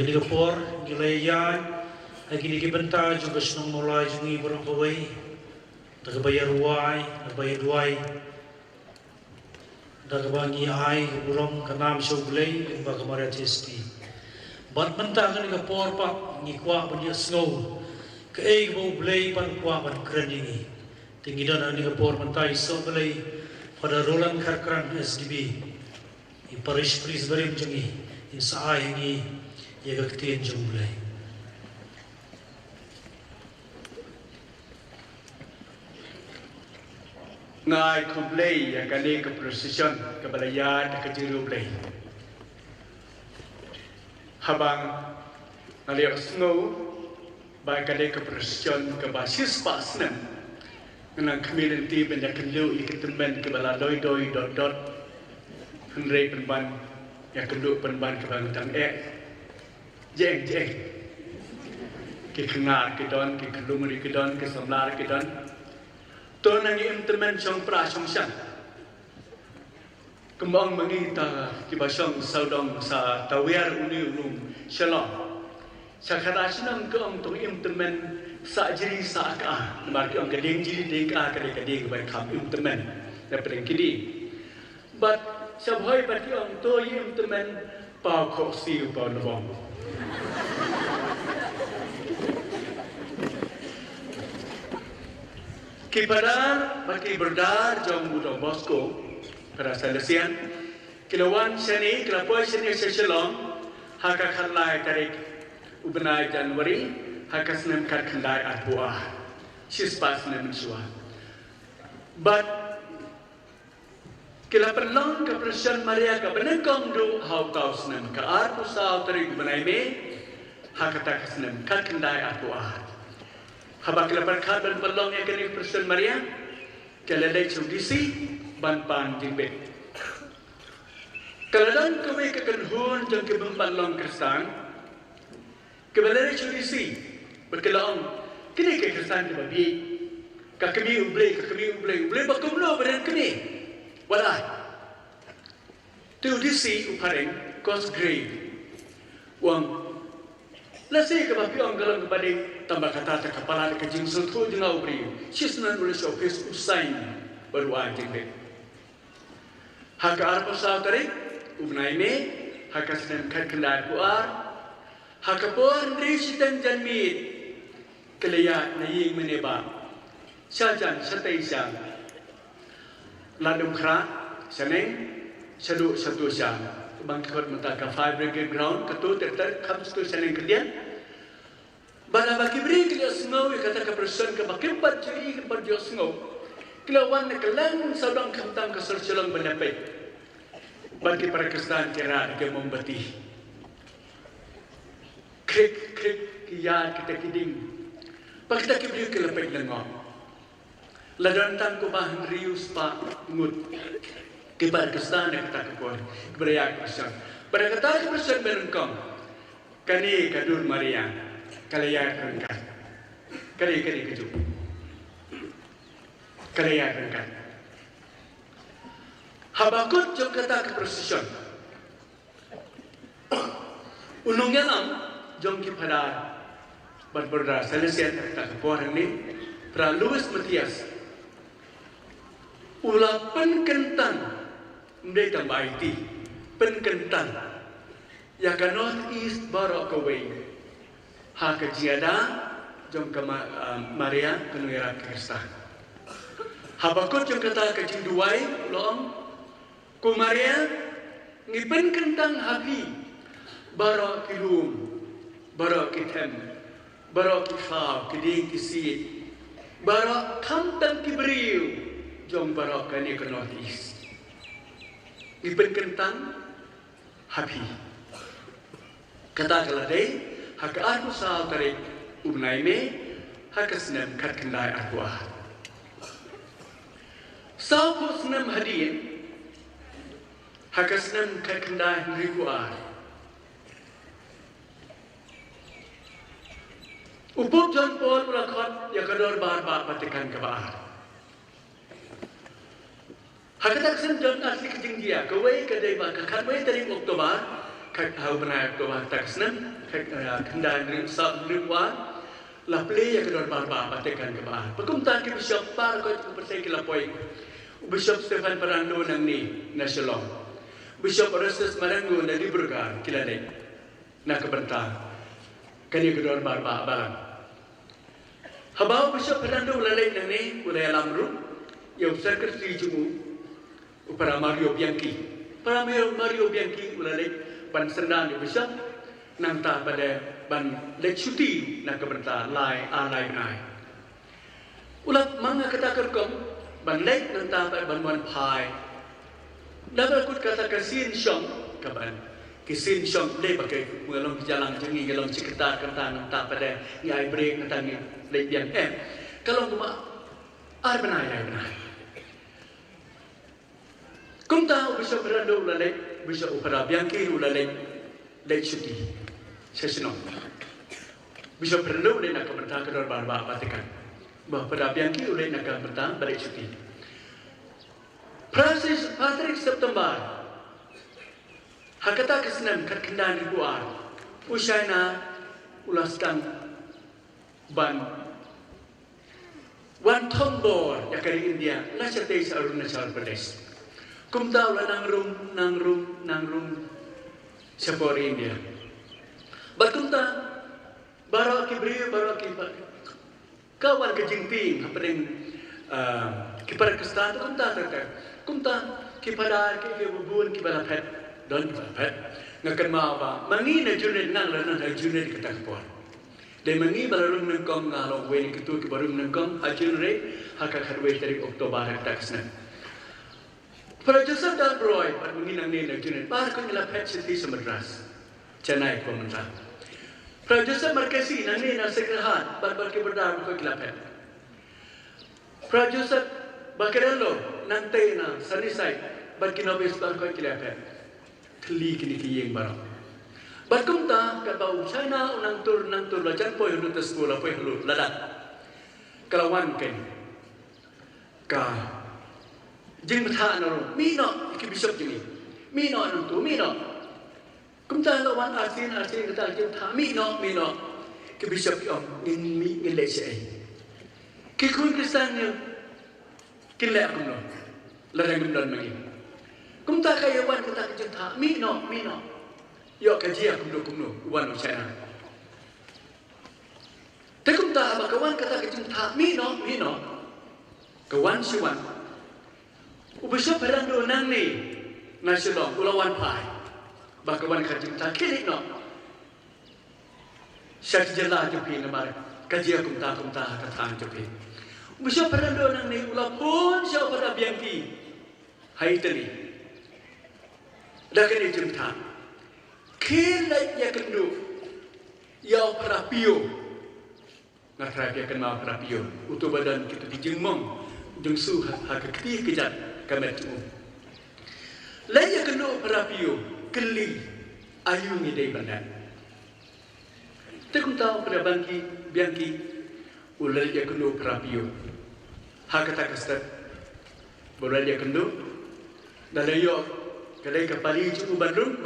Lagi kapor, gilayan, lagi benta juga senang mulai jungi borong kawai, nagbayar ruai, nagbayar duai, nagbangi ai borong kanam shoglay, limba kamara testi. Bat benta lagi kapor pak ngikwa punya snow, keeg bau blay pan kwa pan kerenjingi, tinggi dan lagi kapor benta iso blay pada Roland Karkran SDB, i Paris Pris berim jungi, i saai ngi ya ketin jumlah. Ngai kumplay yang kali ke precision ke balaya ke jiru play. Habang naliak snow baik kali ke precision ke basis pasnem. Menang community benda kenlu ikut teman ke bala doi dot henry penban yang kenlu penban ke bangtang jeng ke kengar ke don ke kelumuri ke don ke samlar ke don to nangi implement chong pra chong shan kembang mengita ki basong saudong sa tawiar uni ulum shalom sakara sinam ke ong tong implement sa jiri sa ka namar ki ong kading jiri de ka kading bai kham implement na preng kidi but sabhoi pati ong to implement pau kho siu pau lobong Kipadar bagi berdar jong budong Bosco pada Salesian kilawan seni kilapoi seni seselong haka khalai tarik ubenai Januari haka senem kat khandai atbuah sispas senem suah but kila perlong ke Presiden Maria ke benengkong du hau tau senem ke arpu sao tarik ubenai me haka tak senem kat khandai atbuah habak kila berkat dan pelong yang kini Presiden Maria kala lay chudisi ban pan jingbet kala dan kami kekenhun jang ke bempalong kristan kala lay chudisi berkelaong kini ke kristan ke babi kami ublay bakumlo beren kini walai chudisi upareng cause grave wang Lasi ke bapi orang galang kepada tambah kata tak kepala ke jing sentuh jengau beri. Cisnan boleh showcase usain baru anjing dek. Hak arpa sah tarik ubnai me hak asnem kat kendar puar hak por risi dan janmit kelaya nayi meneba. Sajan satai sang ladum kra seneng sadu satu sang. Bangkit mentaka 5 Brigade Ground ketua tertar comes to seneng kalian bala bagi beri kalian snow kata ke Presiden ke bagi empat juri ke empat juri snow kelawan kelang saudang kentang ke sercelang mendapat bagi para Kristen kira ke membati krik kian kita kiding bagi kita beri ke lepek lengok ladan tang ko bahan rius pak ngut kepada Kristen yang kita kekuat kepada Kristen pada kata Kristen berengkong kani kadur Maria kalaya berengkat kali keju kalaya berengkat Habakut jom kata ke Kristen unung yalam jom kepada berberda Salesian kita kekuat ini pra Louis Matias ulapan kentang mereka tambah IT penkentang ya ke North East Barak Kawai hak jiada jom ke Maria penuira Kristan Habakut jom kata ke Jinduai loong ku Maria ngipen kentang hapi Barak kilum Barak kitem Barak kifau kiding kisit Barak kantang kibriu jom Barak kani ke North East Iben kentang happy. Kata keladai hak aku sah tarik ubnai me hak senam kat kendai aku ah. Sah pun senam hadiah hak senam kat kendai ribu ah. Upuk John Paul pelakon yang kedua bar patikan ke bahar. Hakatak senjam asli kejing dia, kawai kadai bak, kakak wai tarik Oktober, kak tahu benar Oktober tak senam, kendaan ribuan lah play yang kedua barba batekan ke bawah. Perkumpulan ke Bishop Par kau percaya ke lapoi. Bishop Stefan Parando nang ni nasional. Bishop Orestes Marangu dari Burgar kilane nak kebentar. Kani kedua barba balang. Habau Bishop Parando lalai nang ni ulai alamru. Yang sekretari jumu para Mario Bianchi. Para Mario Bianchi ulai ban sendan di Bishop nang ta pada ban lek cuti nak kebentar lai alai nai. Ulat manga kata kerkom ban lek nang ta pada ban wan pai. Dapat kut kata kesin syong kaban. Kesin syong le pakai mengalong jalan jengi galong sekitar kata nang ta pada ngai break nang tangi lek biang kalau cuma ar benai benai. Kum tahu bisa berando ulalek bisa upara Bianchi ulalek lek cuti. Sesenong. Bisa perlu oleh nak kebentar kedua barba batikan. Bahawa pada Bianchi oleh nak kebentar balik cuti. Proses Patrick September. Hakata kesenam kat kendaan ribuan. Usaina ulaskan ban. Wan tombor yang dari India. Nasyatai Arunachal Pradesh. Kum tahu lah nang rum. Siapa India. Berkunta baru kibri baru kibat kawan kejingping apa yang kipada kestan kunta kipada kibubun kibada pet don kibada pet ngakan mawa mangi na junid nang lana na junid kita kepuan dan mangi baru nengkong ngalong wen ketu baru nengkong hajun re hakak harwe dari Oktober kita kesana pada Joseph Dalbroy pada mangi nang ni na junid baru kau nyala pet siti semadras Chennai komentar. Prajurit Markesi nani nasekrahan barbar ke berdar ko kilapet. Prajurit Bakerelo nanti na sanisai barkinobis bar ko kilapet. Kli kini kiyeng barang. Barkumta katau China nang tur lajan poi hulu tes sekolah poi hulu ladat. Kelawan ken. Ka jing betha naro mino ki bishop jini. Mino nang tu mino. Kumta lawan asin kata kita mino ke bishop yang ingin lesen. Kikun Kristiannya kilek kumno, ladang kumno lagi. Kumta kayawan kata kita mino, yo kaji kumno wan China. Tapi kumta abakawan kata kita mino, kawan siwan. Ubisha perando nang ni nasional ulawan pai. Bakawan kaji tak kiri no. Syat jelah jupi nama kaji kumta katang jupi. Bisa perando nang ni ulah pun siapa pada Bianchi. Hai tadi. Dah kini jumpa. Kira ya kendu. Ya perapio. Ngatrai ya kenal perapio. Utu badan kita dijengmong. Jengsu hakiki kejat kamet umum. Lain ya kendu perapio. Keli ayungi dari bandar. Tekum tahu pada Bianchi ulai dia kendo perapio. Hakata kastet ulai dia kendo. Dan dia kadai kapali cukup Bandung.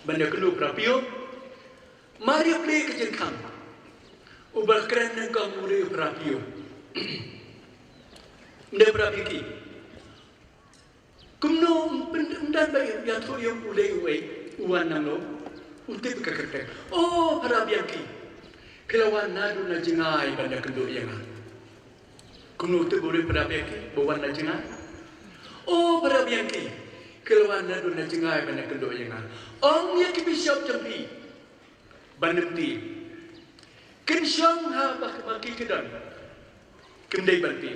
Bandar kendo perapio. Mari play kejengkang. Ubah keren nengkang ulai perapio. Dia perapio. Kumno pendan bayi yang tu yang ulai uan nanglo untuk berkata oh para Bianchi kelawan nadu na jengai pada kenduk yang kumno tu boleh para Bianchi bawa na jengai oh para Bianchi kelawan nadu na jengai pada kenduk yang ong ya ki bishop jampi banepti kinsyong ha baki kedan kendai banti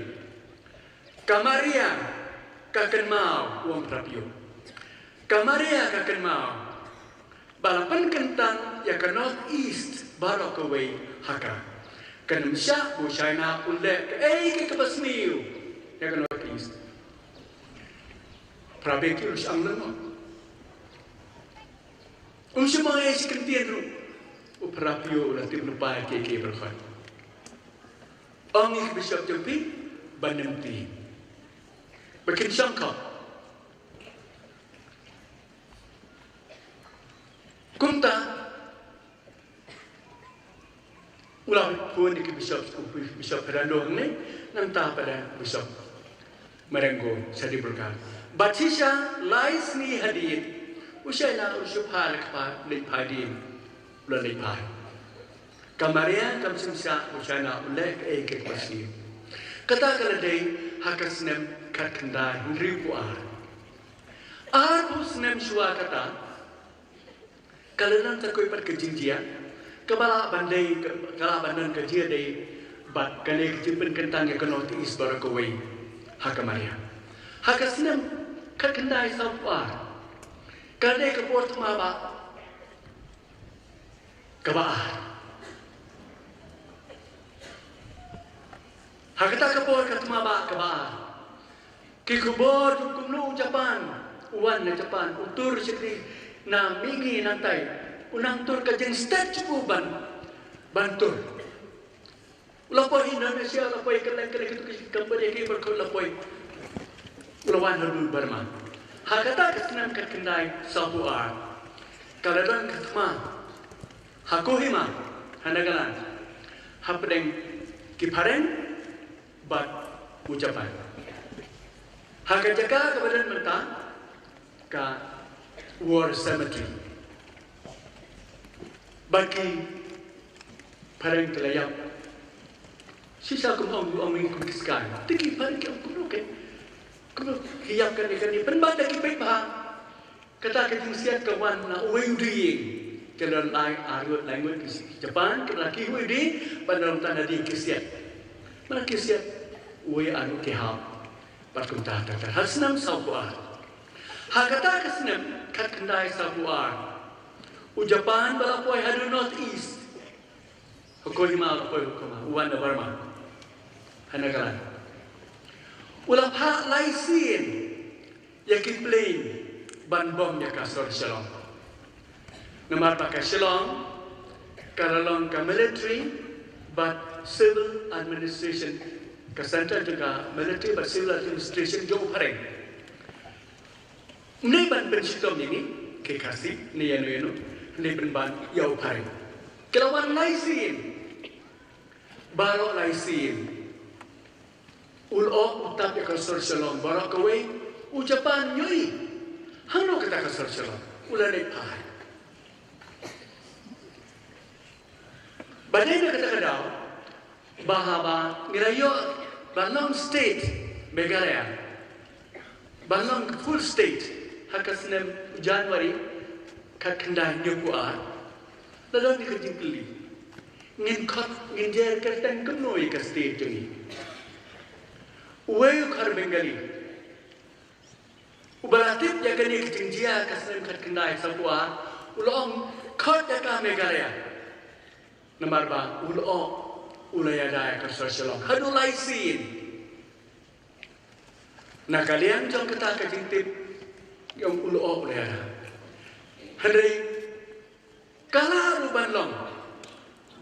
Kamaria kaken mau uang perapio. Kamaria kaken mau. Balapan kentang ya ke north east barok away haka. Kan Syah bu China ulek ke basmiu ya ke north east. Prabe ki us anglen. Semua es kentian ru. Perapio nanti lupa ke berkhot. Ong bishop jampi banemti. Bikin sangka. Kumta ulang pun di Bishop Fernando ni nanta pada Bishop Marengo Sadi Berkah. Batisha lais ni hadir usai na usupal kepa lipadin ulah lipad. Kamaria kam simsa usai na ulah ke pasti. Kata kaladai hakasnem kat kendai ribu pusnem shua kata kalanan takoi pat kejinjia kebala bandai kala bandan kejia dei bat kane kejimpen kentang ya kenot is barakawai hakamaria hakasnem kat kendai sampar kane keport maba kebaar hakata keport kat maba kebaar kikubor kumnu Japan uwan na Japan utur sikri na mingi nantai unang tur kajeng stage uban bantur lapoi Indonesia lapoi keleng itu kembali ke berkot lapoi ulawan halul Burma hakata kesnam kendai sabuar kaladan ketma hakuhima handagalan hapdeng kipareng bat ucapan hakajaga kebadan mentah ka war cemetery bagi pareng kelayap sisa kumong ming kumiskan tiki pareng ke kunuken kuno hiyapkan ikan ni penbada ki pepa kata kejingsiat kawan na uwing jalan lain arut language Japan kelaki uwing pada tanah di kisiat mana kisiat uwe anu kehap patkum tata hasnam sabuar hakata kasnam kat kendai sabuar ujapan balapoi hadu north east Kohima lapoi hukuma uwan da Burma hanagalan ulapha laisin yakit plane ban bom ya kasor Shillong namar pakai Shillong karalong ka military but civil administration ka center juga military but civil administration jauh pareng ni ban pensitom ini ke kasih ni anu ni ban jauh pareng kelawan laisin barok laisin ulo utap ya kasor Shillong barok kawai ucapan yoi hano kata kasor Shillong ulah ni pai badai na kata kadau bahaba ngirayo Balong state Meghalaya Balong full state hakasnem Januari kakendai nyukuat lalu dikejingkeli ngin kot ngin jer kertang kenoi ke state ini uwayu kar Bengali ubalatip ya kani kejingjia kasnem kakendai sapua ulong kot ya ka Meghalaya nomor ba ulong ulaya daya kasar Shillong hadu laisin na kalian jom kata kejintip yang ulo ulaya hadai kala ruban long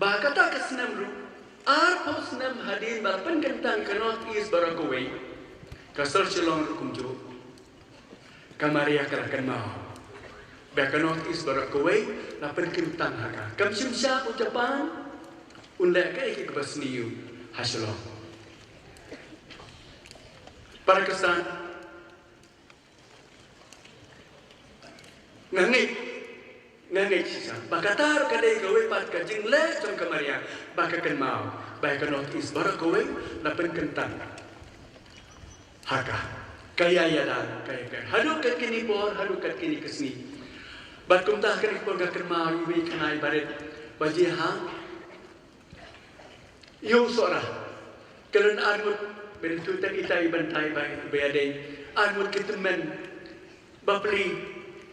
ba kata kesnam ru arpos nam hadin ba penkentang ke north east barangkawai kasar Shillong rukumju kamaria karakan mau ba ke north east barangkawai la penkentang haka kamsimsya ucapan unlek ke kebasniu hasilong para kesan ngangit sisa bakatar kadai gawe pat kajing le jom kamaria bakakan mau baik north east barak gawe lapen kentang haka kaya dan kaya hadu kat kini por hadu kat kini kesni batkum tah kini por gakan mau iwi kanai baret bajiha Yo sora, kalau armut bentutan kita ibantai baik beadai, armut kita men bapli,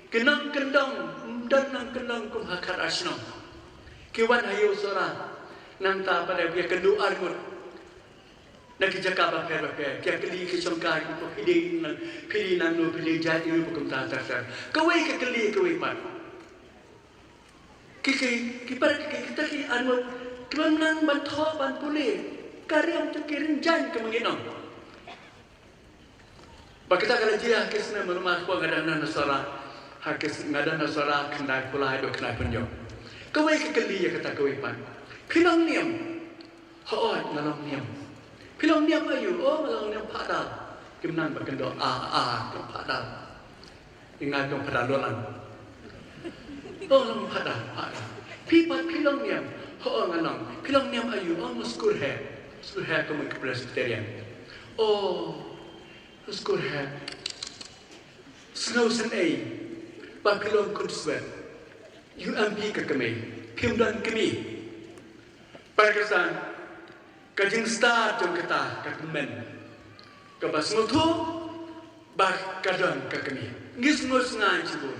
kenang kendang dan nang kendang kum hakar asno, kiwan hayo sora, nang ta pada dia kendu armut, nak jaka baper, kia keli kisongkai ku pidi nang nu pidi jadi nu bukum ta ta, kawai ke keli kawai pat, kita armut Kemenang bantuan pulih karya untuk kirim jan ke menginang. Bagi kita kalau dia kisah merumah kuang ada nasara hakis ngadan asara kendai pulai do kendai punyo kawai kekeli ya kata kawai pan pilong niam hooi ngalong niam pilong niam ayu ngalong niam padal kimnan bakendo ke padal ingat dong padal lolan ngalong padal pipat pilong niam ngalong pilong niam ayu muskur he kamu ke presbyterian muskur he snow sen ay Papilon Kunswet, UMP ke kami, Pimdan kami. Parkasan, kajing star jom kata kakemen, kabas ngutu, bah kadang ke kami. Ngis ngus ngai cibun,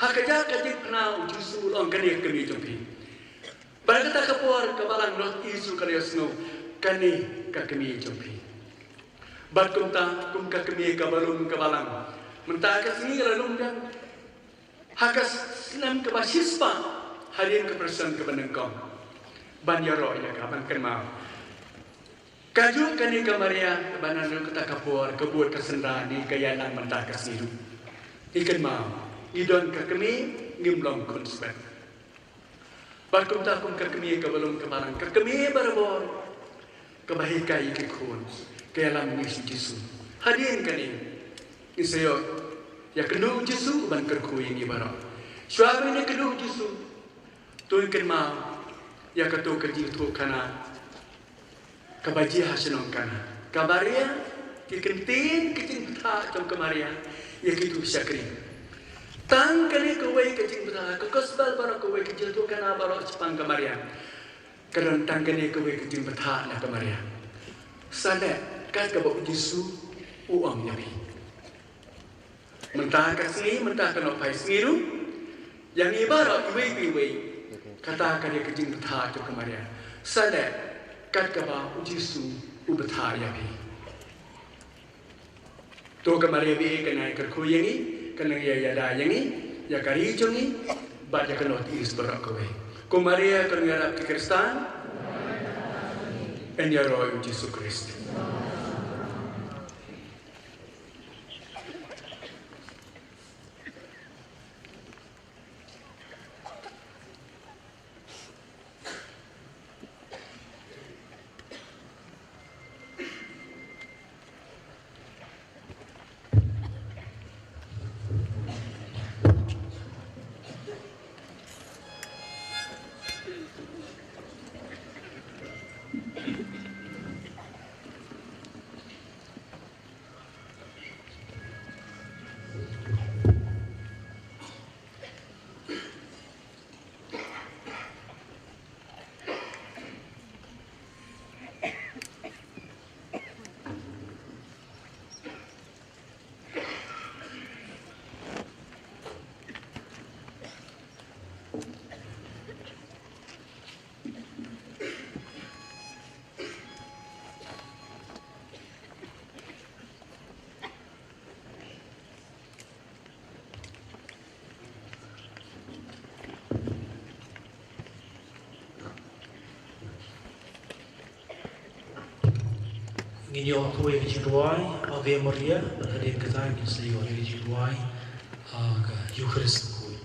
hakaja kajing penau jusu long kani kami jompi. Barakata kapor kabalang not isu karya snow kani ke kami jompi. Bat kumta kum ke kami kabalung kabalang, mentah kasini lalung dan hakas senam ke basispa harian ke persen ke benengkong banyaro ya kapan kenal kaju kani kamaria banan kata kapur kebuat kesendra di kayanang mentah kasiru ikan mau idon ke kami ngimlong konspek bakum takum ke kami ke belum kebarang ke kami barabor kebahikai ke kun ke alam Yesus Yesus hadirin kani isayo ya kedua Yesus ban kerkui ini barang. Suami ini kedua Yesus. Tuhan kenal ya ketua kerja tu kana kebaji hasilong kana. Kabaria kikentin kecing betah jom kemaria ya kitu syakri. Tang kali kawai kecing betah kekosbal barang kawai kecil tu kana barang cepang kemaria. Kerana tang kali kawai kecing betah na kemaria. Sada kat kabau Yesus uang nabi. Mentah kasih, mentah kena pai sengiru, yang ibarat iwe kata dia kejing betah tu kemarin. Sada kat kaba ujisu ubetah ya bi. Tu kemarin bi kena kerku yang ni, kena ya dah yang ni, ya kari jong ni, baca kena tis berak kowe. Kemarin kena ngarap ke Kristen, en ya roh Yesus Kristus. Nginyo aku yang dijuai, Ave Maria, berhadir ke tangan saya yang dijuai, ke Eucharistus kui.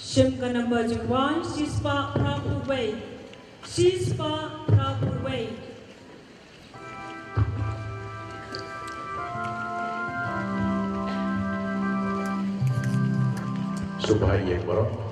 Shimka number Jigwan, Shispa Prabhu Way. Shispa Prabhu Way. Subhaya Baro.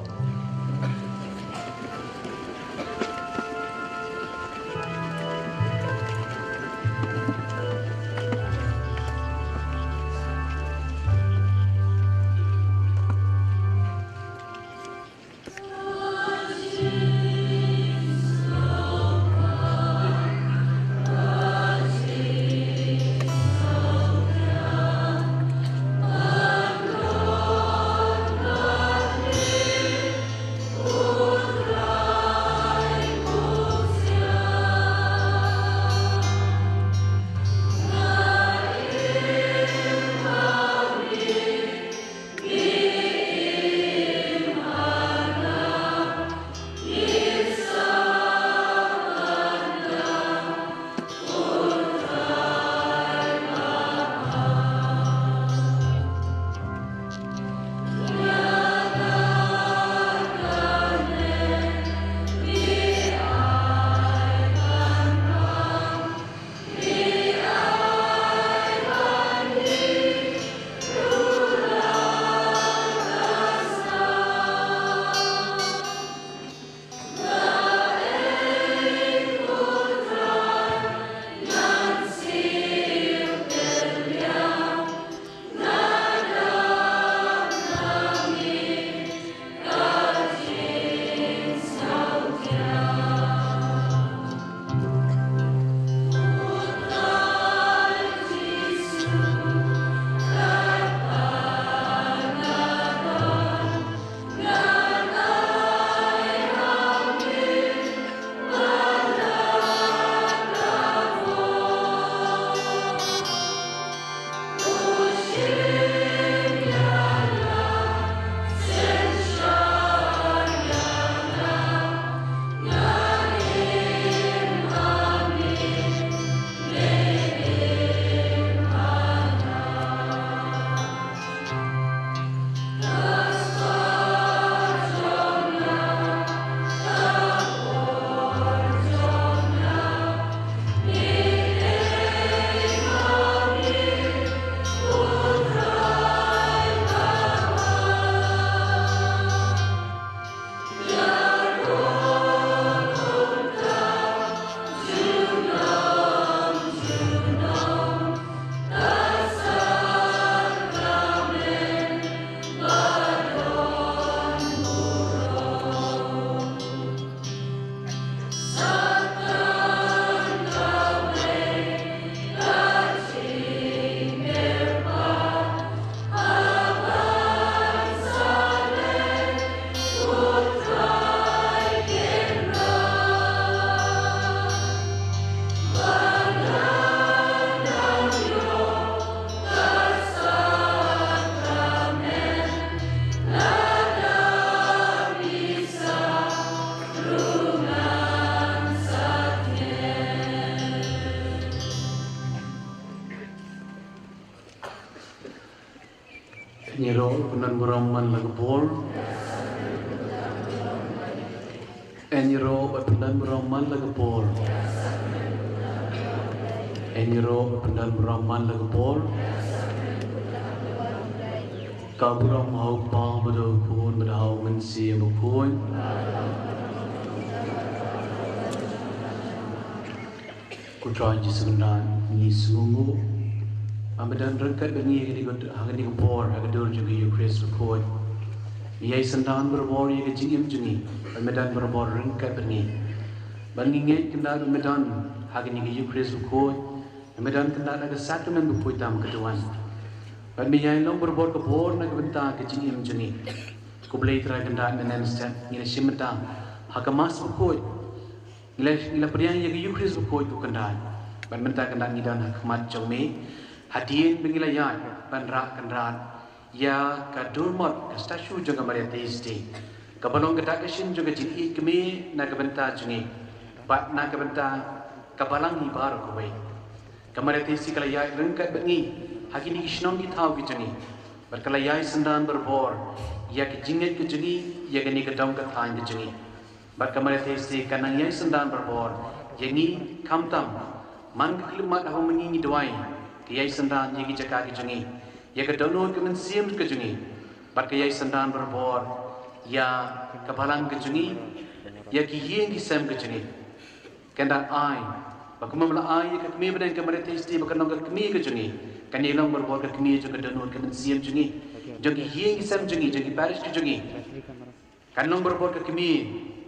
Nyiro penan beraman lagu bol. Nyiro penan beraman lagu bol. Nyiro penan beraman lagu bol. Kau beram mau pa bedau kun bedau mensi mukun. Kudraj sebenar ni sungu. Amadan rengkat bengi di god hangani bor agadur juga Ukris bekoi. Ia sendan berbor ia jingim jungi. Amadan berbor rengkat bengi. Banginget kena amadan hangani Ukris bekoi. Amadan kena ada satu nan bepoi tam keduan. Ban miyai long berbor ke bor nak benta ke jingim jungi. Ku belai tera kena nan stat ni simedang. Hakamas bekoi. Ila periang ia Ukris bekoi tu kena. Ban benta kena ni dan hakmat jome. Hadirin pengilayat panrak kendaraan ya kadurmot ke stasiun juga Maria Teisti kabalong kedak kesin juga jini kami nak kebenta jungi bat nak kebenta kabalang ibar kubai Maria Teisti kalayat rengkat bengi hagi ni kisnon di tahu jungi berkelayai sendan berbor ya ke jinget ke jengi ya ke ni ke dong ke thain ke jengi berkamare testi kanang yai sendan berbor ya ni kamtam man klimat ho mengingi doai ke yai sendan ye ki jaka ke jengi ya ke dono ke mensiam ke jengi berkayai sendan berbor ya kebalang ke jengi ya ki yeng ki sem ke jengi kenda ai bakumam la ai ke kemi beden ke mare testi bakanong ke kemi ke jengi kanilong berbor ke kemi juga dono ke mensiam jengi jogi yeng ki sem jengi jogi parish ke jengi kanong berbor ke kemi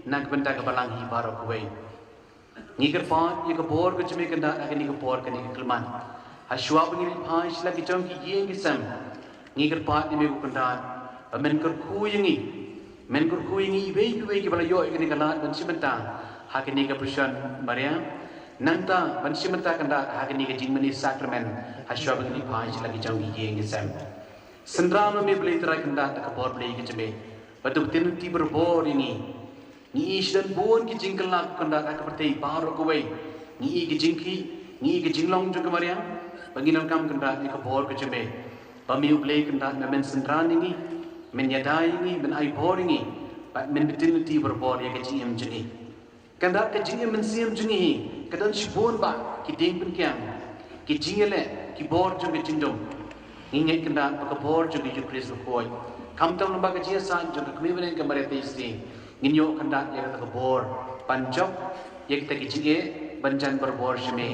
nak benda ke balang hi baro kuai ni ke pat ye ke bor ke jemi kenda ke ni ke bor ke ni ke kelman haswa bengil phais la ki jong ki yeng ki sem ni ke pat ni me ku kenda men ke ku yengi be ki bala yo ke ni kala ban simenta ha ke ni ke pusan mariam nanta ban simenta kenda ha ke ni ke jingmani sakramen haswa bengil phais la ki jong ki yeng ki sem sendrano me beli tera kenda ke bor beli ke jemi batu tin ti berbor ini ni isdan bon ki jingkelak kenda ka pertai baro kuai ni ki jingki ni ki jinglong juga mariam banginan kam kenda ni ke bor ke jeme pamiu play kenda men sendran ini men yadai ini men ai bor ini men betul ti berbor ya ke jim jeni kenda ke jim men siam jeni kedan shibon ba ki ding pen kyang ki jingele ki bor juga jingdom ingat kenda ke bor juga ju kris koi kam tam lamba ke jia san juga kemi benen ke mare testi nginyo kenda ya ke bor panjok ya kita ki jinge banjan berbor shme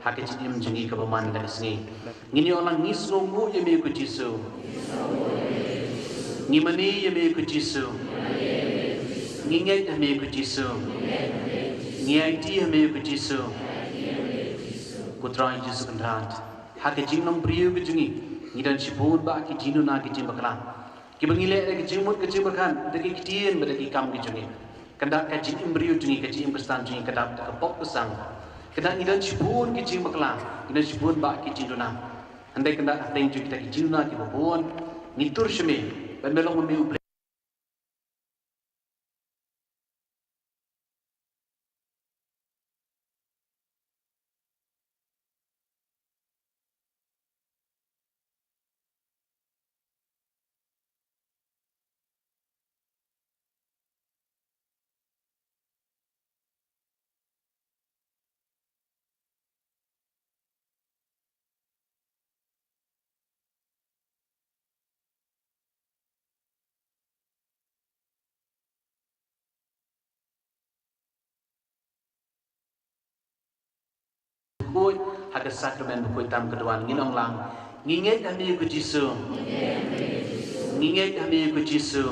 hake jim jeni ke baman da sini nginyo lang nisongu ya me ku jisu ngimani ya me ku jisu nginget ya me ku jisu ngiati ya me ku jisu putra jisu kandrat hake jingnong priu ke jingi ngidan shibun ba ki jinu na ki jim bakla ki bangile ke jimut ke jimkan de ki tien ba de ki kam ki jingi kanda ka jim imbriu jingi ka jim kestan jingi kadap ka pok kesang kanda ngidan shibun ki jim bakla ngidan shibun ba ki jinu na andai kanda ateng ju kita ki jinu na ki babon nitur shme ban melong me uple koi hake sakramen koi tam keduan nginong lang nginget kami ku jisu nginget kami ku jisu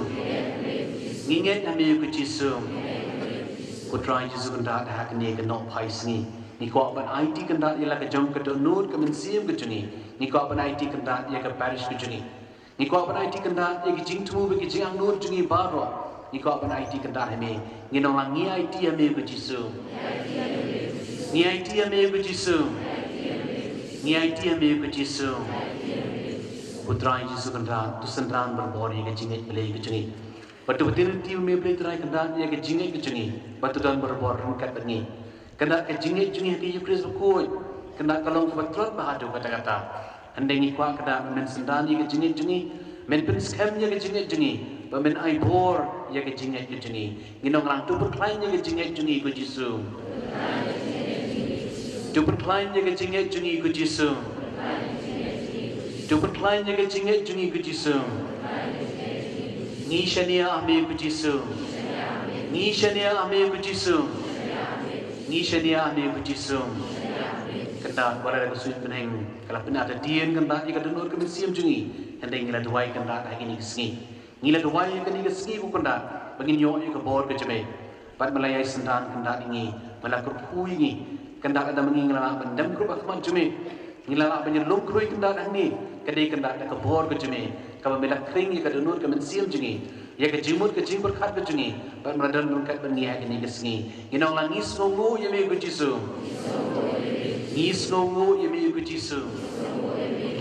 nginget kami ku jisu putra jisu kenda hak ni ke nok phais ni ko ban IT kenda ila ke jong ke donut ke mensiam ke juni ni ko ban IT kenda ya ke parish ke juni ni ko ban IT kenda ya ke jing tu be ke jing angut juni baro ni ko ban IT kenda me nginong lang ngi IT ya me ku jisu ni IT ya me ku jisu ni IT ya me ku jisu putra jisu kenda tu sendran berbor ya ke jinget beli ke juni batu betin ti me beli terai kenda ya ke jinget ke juni batu dan berbor kat bengi kena ke jinget juni ke yukris koi kena kalong ke betrot bahadu kata-kata andai ni kwa kena men sendan ya ke jinget juni men pen scam ya ke jinget juni men ai bor ya ke jinget ke juni nginong lang tu berklaim ya ke jinget juni ku jisu tu berklaim ya ke jinget juni ku jisu tu berklaim ya ke jinget juni ku jisu ni shania ame ku jisu ni shania ame ku jisu ni shania ame ku jisu kata bara ke suit peneng kala pena ada dien kata ika denur ke mensiam jungi hendai ngila duai kata lagi ni kesengi ngila duai ke ni kesengi ku kata bagi nyo ke bor ke jeme pat melayai sendan kata ini melakur kui ni kata ada mengingla bendam grup akman jeme ngila la banyak lom krui kata ni kadai kata ke bor ke jeme kalau melak kering ika denur ke mensiam jungi ya ke jimut ke jim berkat ke jungi pat meradan berkat bengi ke ni kesengi inong langis nunggu ya me ku jisu Ngis nungu yemi ku jisu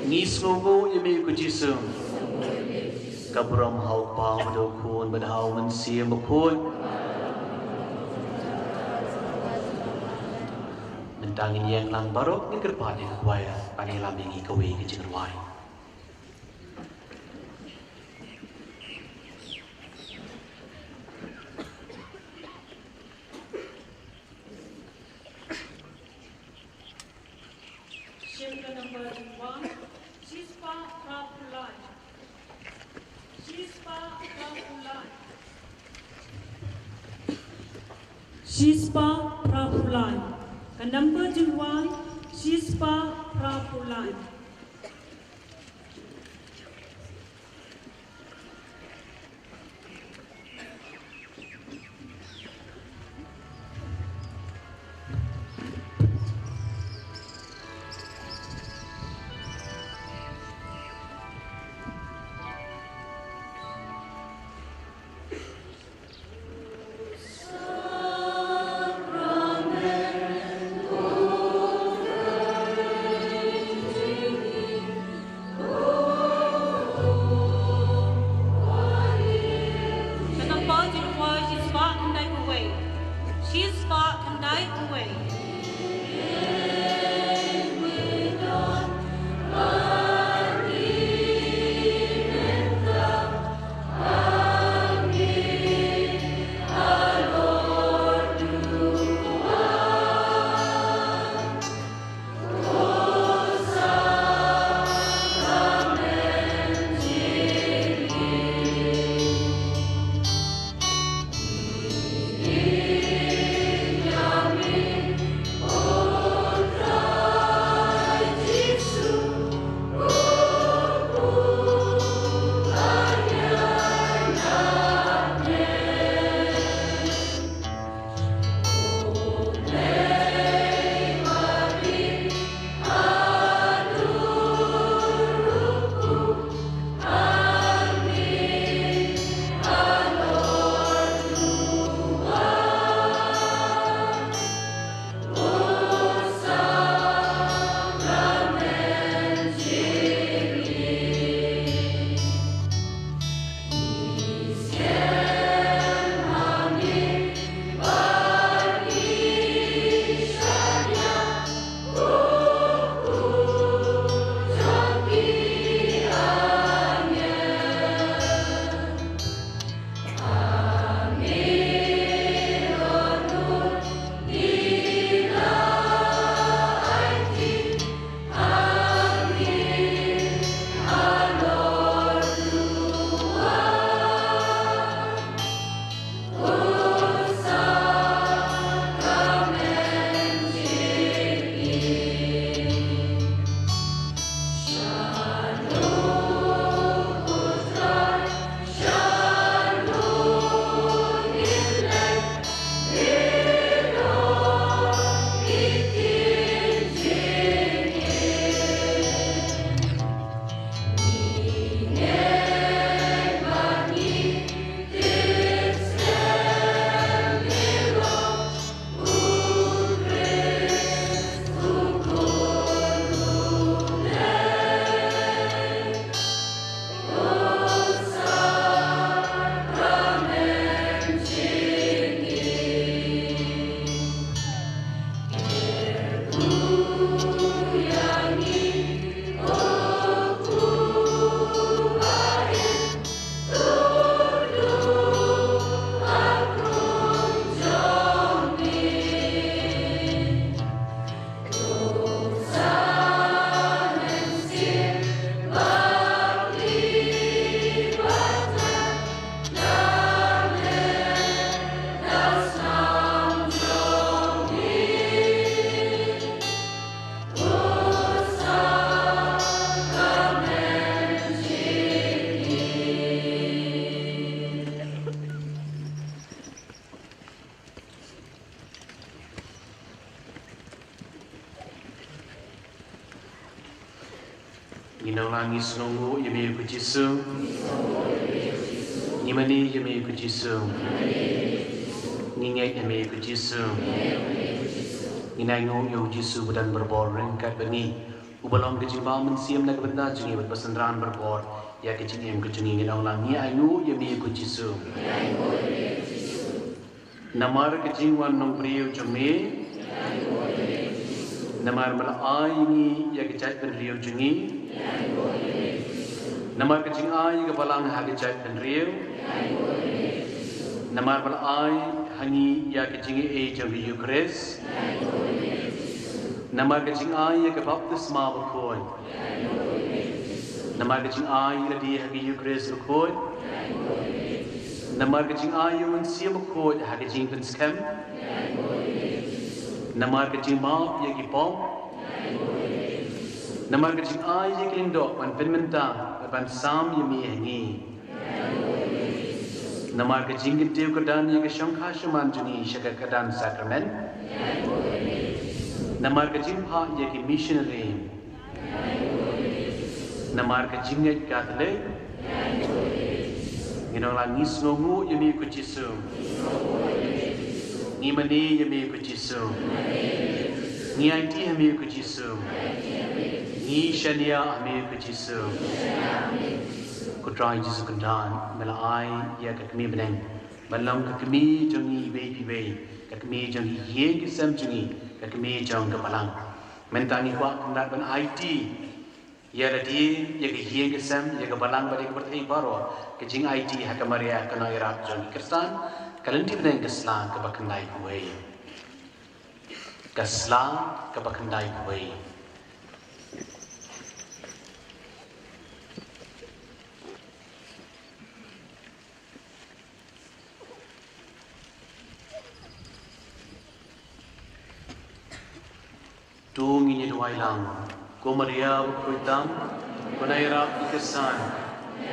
Ngis nungu yemi ku jisu Kabram hau pao do kun badhau man siam bakun Mentangin yang lang barok ni kerpati ke kuaya pani lambingi kawe ke jingerwai Shispa Prapulai. Kanamba Jingwai, Shispa Prapulai. Ginaulangi senunggu yemi ku Jisu. Nimani yemi ku Jisu. Ningai yemi ku Jisu. Ninangu yo Jisu badan berbor rengkat bani. Ubalong kejimba mensiam nak benda jengi berpesendran berbor. Ya kejingim kejingi ginaulangi ayu yemi ku Jisu. Namar kejingwan nong priu jemi. Namar malai ni ya kejat ben riu jengi. Namar kecing ai ke balang hagi jat dan riu. Namar bal ai hangi ya kecing e jam riu kres. Namar kecing ai ke baptisma berkoi. Namar kecing ai ladi hagi riu kres berkoi. Namar kajing ayu man siya makod ha kajing penskem. Namar kajing mau ya kipom. Namar kajing ayu ya kilindo man penmenta ban sam ya mi hangi. Namar kajing kedew kedan ya kesyangkha shaman juni syaga kedan sakramen. Namar kajing ha ya ki missionary. Namar kajing ya Catholic. Ginong lang ngisngongu yami ko Jisu. Ngimani yami ko Jisu. Ngiaiti yami ko Jisu. Ngi shania yami ko Jisu. Ko try Jisu kandan melai ya kakmi beneng. Balang kakmi jongi baby bay. Kakmi jongi ye kisam jongi. Kakmi jong kapalang. Mentangi kwa kandat ban IT. Ya tadi ya kehiang kesam ya kebalang balik bertemu baru kejing IT hak Maria kena Iraq John Kristan kalian di bidang keslang kebakandai kuai keslang kebakandai kuai tung ini dua hilang Ko Maria berkuitam, ko nairap ikasan,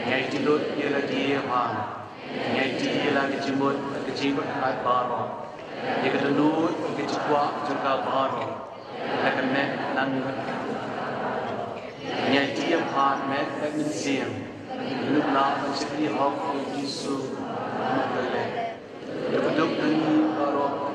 ngay tilot ila diya pang, ngay ila kejimut, kejimut at baro, ya ketenut, kejikwa, jurka baro, nakamet nang, ngay diya pang met at minsiyam, nukla at sikli hok yung Jisu, nukla, nukadok nani baro,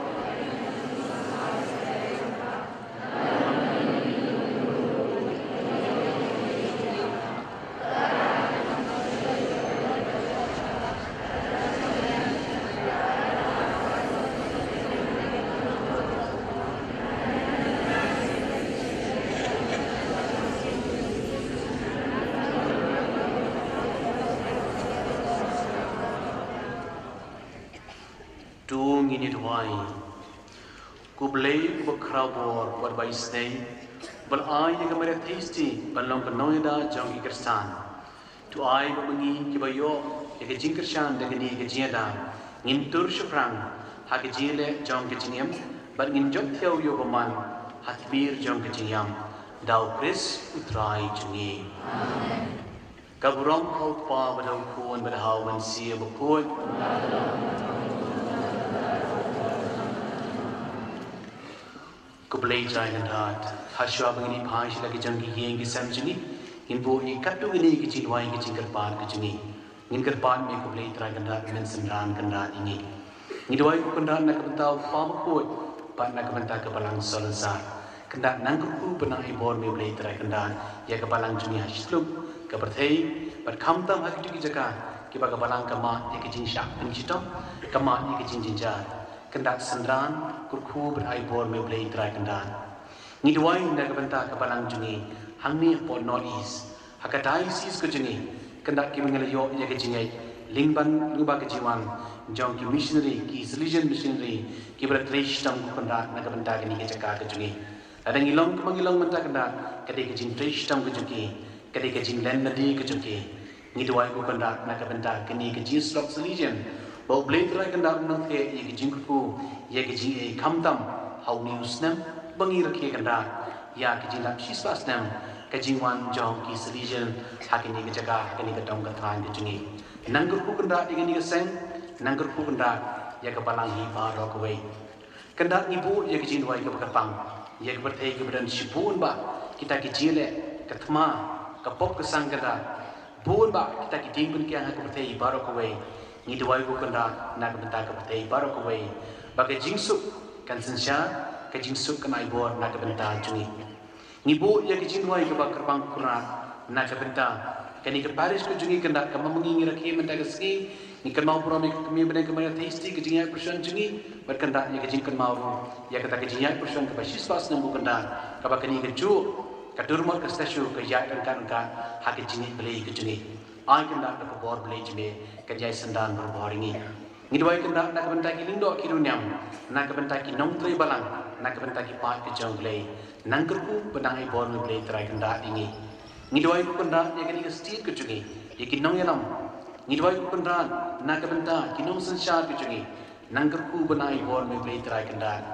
ini tuai, ku beli ku bekrabor buat bayi stay, berai yang kemarin tasty, balang penuh dah jangki Kristan, tuai berbengi kibayo, yang kejing Kristan dengan dia kejing dah, ngintur syukrang, hak kejile jang kejingam, bar nginjok tiaw yo paman, hatbir jang kejingam, dau Kris utrai jungi. Kaburang kau pa badau kuan badau mansia bukun. Kublai jangan hat, haswa begini pahis lagi jangki yang kisam jeni, inbo ikatu ini kecil wai kecil kerpan kecini, in kerpan me kublai jangan hat men semran kendat ini, ni dua iku kendat nak bentau pamukut, pat nak bentau kepalang solzar, kendat nangkuku benang ibor me kublai jangan hat, ya kepalang jeni hasluk, kepertai, pat kamtam hati tu kijakan, kiba kepalang kemat ya kecil syak, pencitong, kemat ya kecil jinjar. Kendak sendran kurku beraibor me boleh terai kendan. Ni dua ini nak bentak kepalang juni, hangni port north east. Hakatai sis ke juni, kendak ki mengelayo ya ke jingai, lingban luba ke jiwan, jauh ki missionary, ki Salesian missionary, ki beratresh tam kendak nak bentak ini ke cakap ke juni. Ada ngilong kemangilong bentak kendak, kadai ke jing tresh tam ke juni, kadai ke jing land nadi ke juni. Ni dua ini kendak nak bentak ini ke jing slok Salesian. Bau boleh terai kendak menang ke ye kejingku ye kejing kamtam hau news nam bangi rakhe kendak ya kejing lap siswas nam kejingwan jong ki Salesian hakini ke jaga hakini ke dong kathan ke jingi nangkurku kendak dengan ni seng nangkurku kendak ya kepalang hi baro kawai kendak ibu ye kejing dua ke bekapang ye ke berthai ke badan sibun ba kita kejile ketma kapok kesang kendak bun ba kita kiding pun kiang ke berthai baro kawai ni dua ibu kendak nak bentak kepetai baru kawai bagai jingsuk kan sensya ke jingsuk kena ibu nak bentak jungi ni bu ya ke jingwai ke bakar bang kurat nak bentak kini ke Paris ke jungi kendak ke memengingi rakhi bentak ke segi ni kan mau pura ke kami bentak kemana tasty ke jingai persen jungi berkendak ya ke jing kan mau ya kata ke jingai persen ke basis pas nembu kendak ke bakani ke ju ke durmat ke stasiun ke jai kan hak ke jingi beli ke jungi ai kendak ke bor beli jungi kerja sendan berboringi. Ni dua kendak nak bentaki lindo kirunyam, nak bentaki nong tri balang, nak bentaki pat ke jonglei, nangkerku benang ibor me blei trai kendak ini. Ni dua kendak dia kini stit ke jungi, dia nong yalam, ngidwai ku penran nakabenta kinong sansyar ku jungi nangker ku benai bor me play try kendan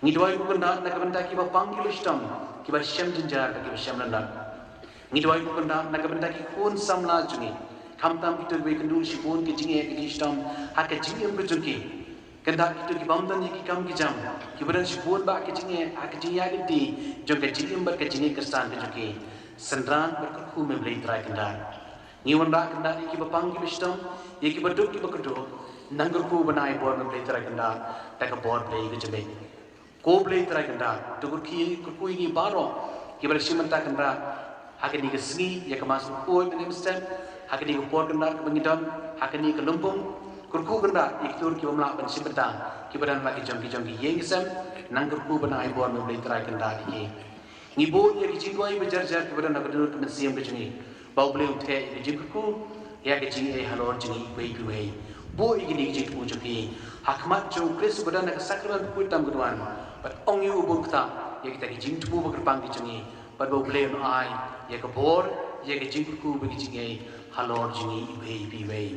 ngidwai ku penran nakabenta ki ba panggil istam ki ba syam jenjar ki ba syam landak ngidwai ku penran nakabenta ki kun samla jungi kamtam kitu be kendu si kun ki jinge ki istam ha ka jinge ku jungi kendak kitu ki bamdan ki kam ki jam ki badan si kun ba ki jinge ha ka jinge ki di jong ka jinge bar ka jinge kestan ki jungi sendran berku me play try kendan ngiwan rak kenda iki bapanggil istam iki baduk ki bakaduk nanggur ku banai bor me play try kenda tak bor play ke jebe ko play try kenda tugur ki ku ini baro ki bar simanta kenda hakani ke sni ya ke masuk ko me stem hakani ke bor kenda ke bangidam hakani ke lumpung kurku kenda ik tur ki bamla ban simanta ki badan lagi jong ki yengisam nanggur ku banai bor me play try kenda iki ngibo ya ki jingoi bejar-jar ki badan nabadur ke siam ke jeni bau beli uthe jingku ya ke jing halor jing wei bi wei bo igini jing tu joki hakmat jo kris badan nak sakran ku tam gudwan but ong yu bu kta ya kita ki jing tu bu pang ki jingi but bau beli on ai ya ke bor ya ke jingku bi jing halor jing wei bi wei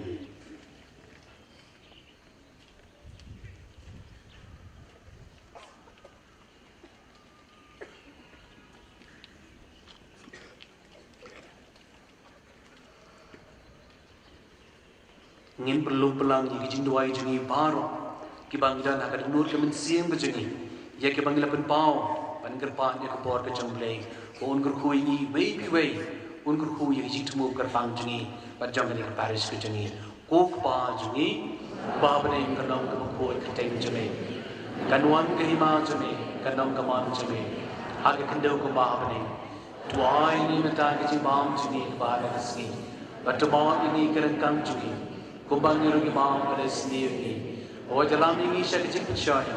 ngin perlu pelang yi kijing duai jungi baro ki bangida nak ada nur kemen siang bejungi ya ki bangila pen pau pan gerpan ya ke bor ke jomble on gur khu yi wei bi wei on gur khu yi kijing temu gerpang jungi par jomble ke paris ke jungi kok pa jungi ba bane kanam ke ko ke teng jungi kanwan ke hima jungi kanam ke man jungi ha ke kendo ko ba bane tuai ni mata ke bam jungi ba ke ski but ba ini kerengkang jungi kumbang nirugi maam pada sendiri. Oh dalam ini saya kecil percaya.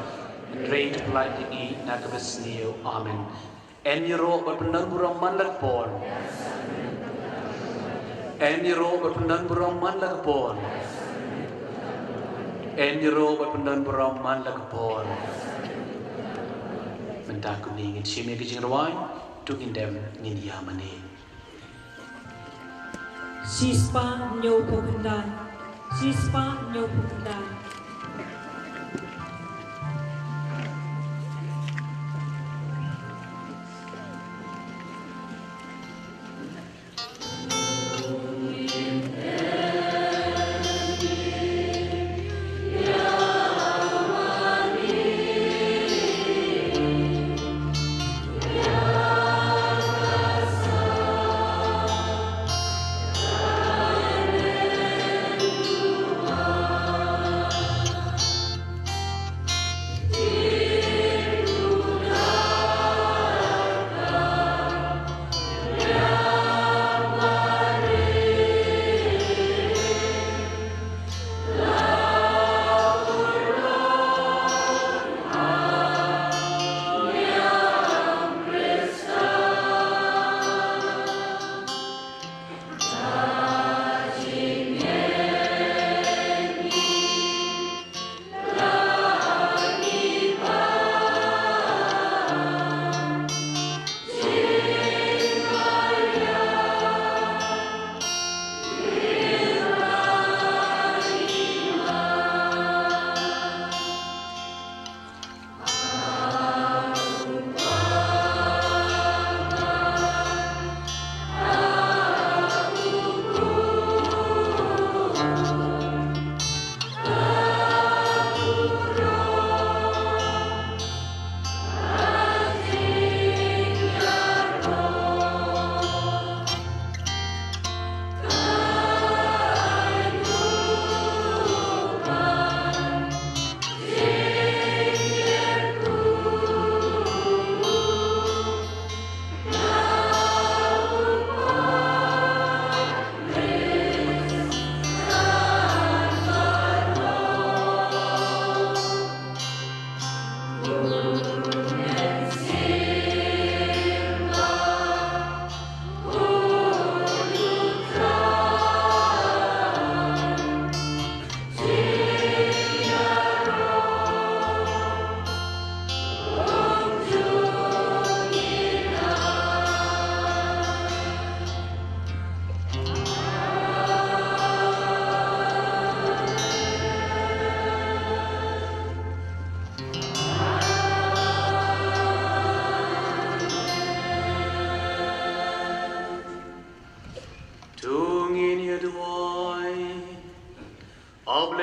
Rate polite ini nak bersendiri. Amen. Eniro berpendan burang manlak pon. Eniro berpendan burang manlak pon. Eniro berpendan burang manlak pon. Mentakut ni ingin sini kecil rawai. Tukin dem ingin yamane. Sispa nyopo kendai. Sispa nyopo kendai.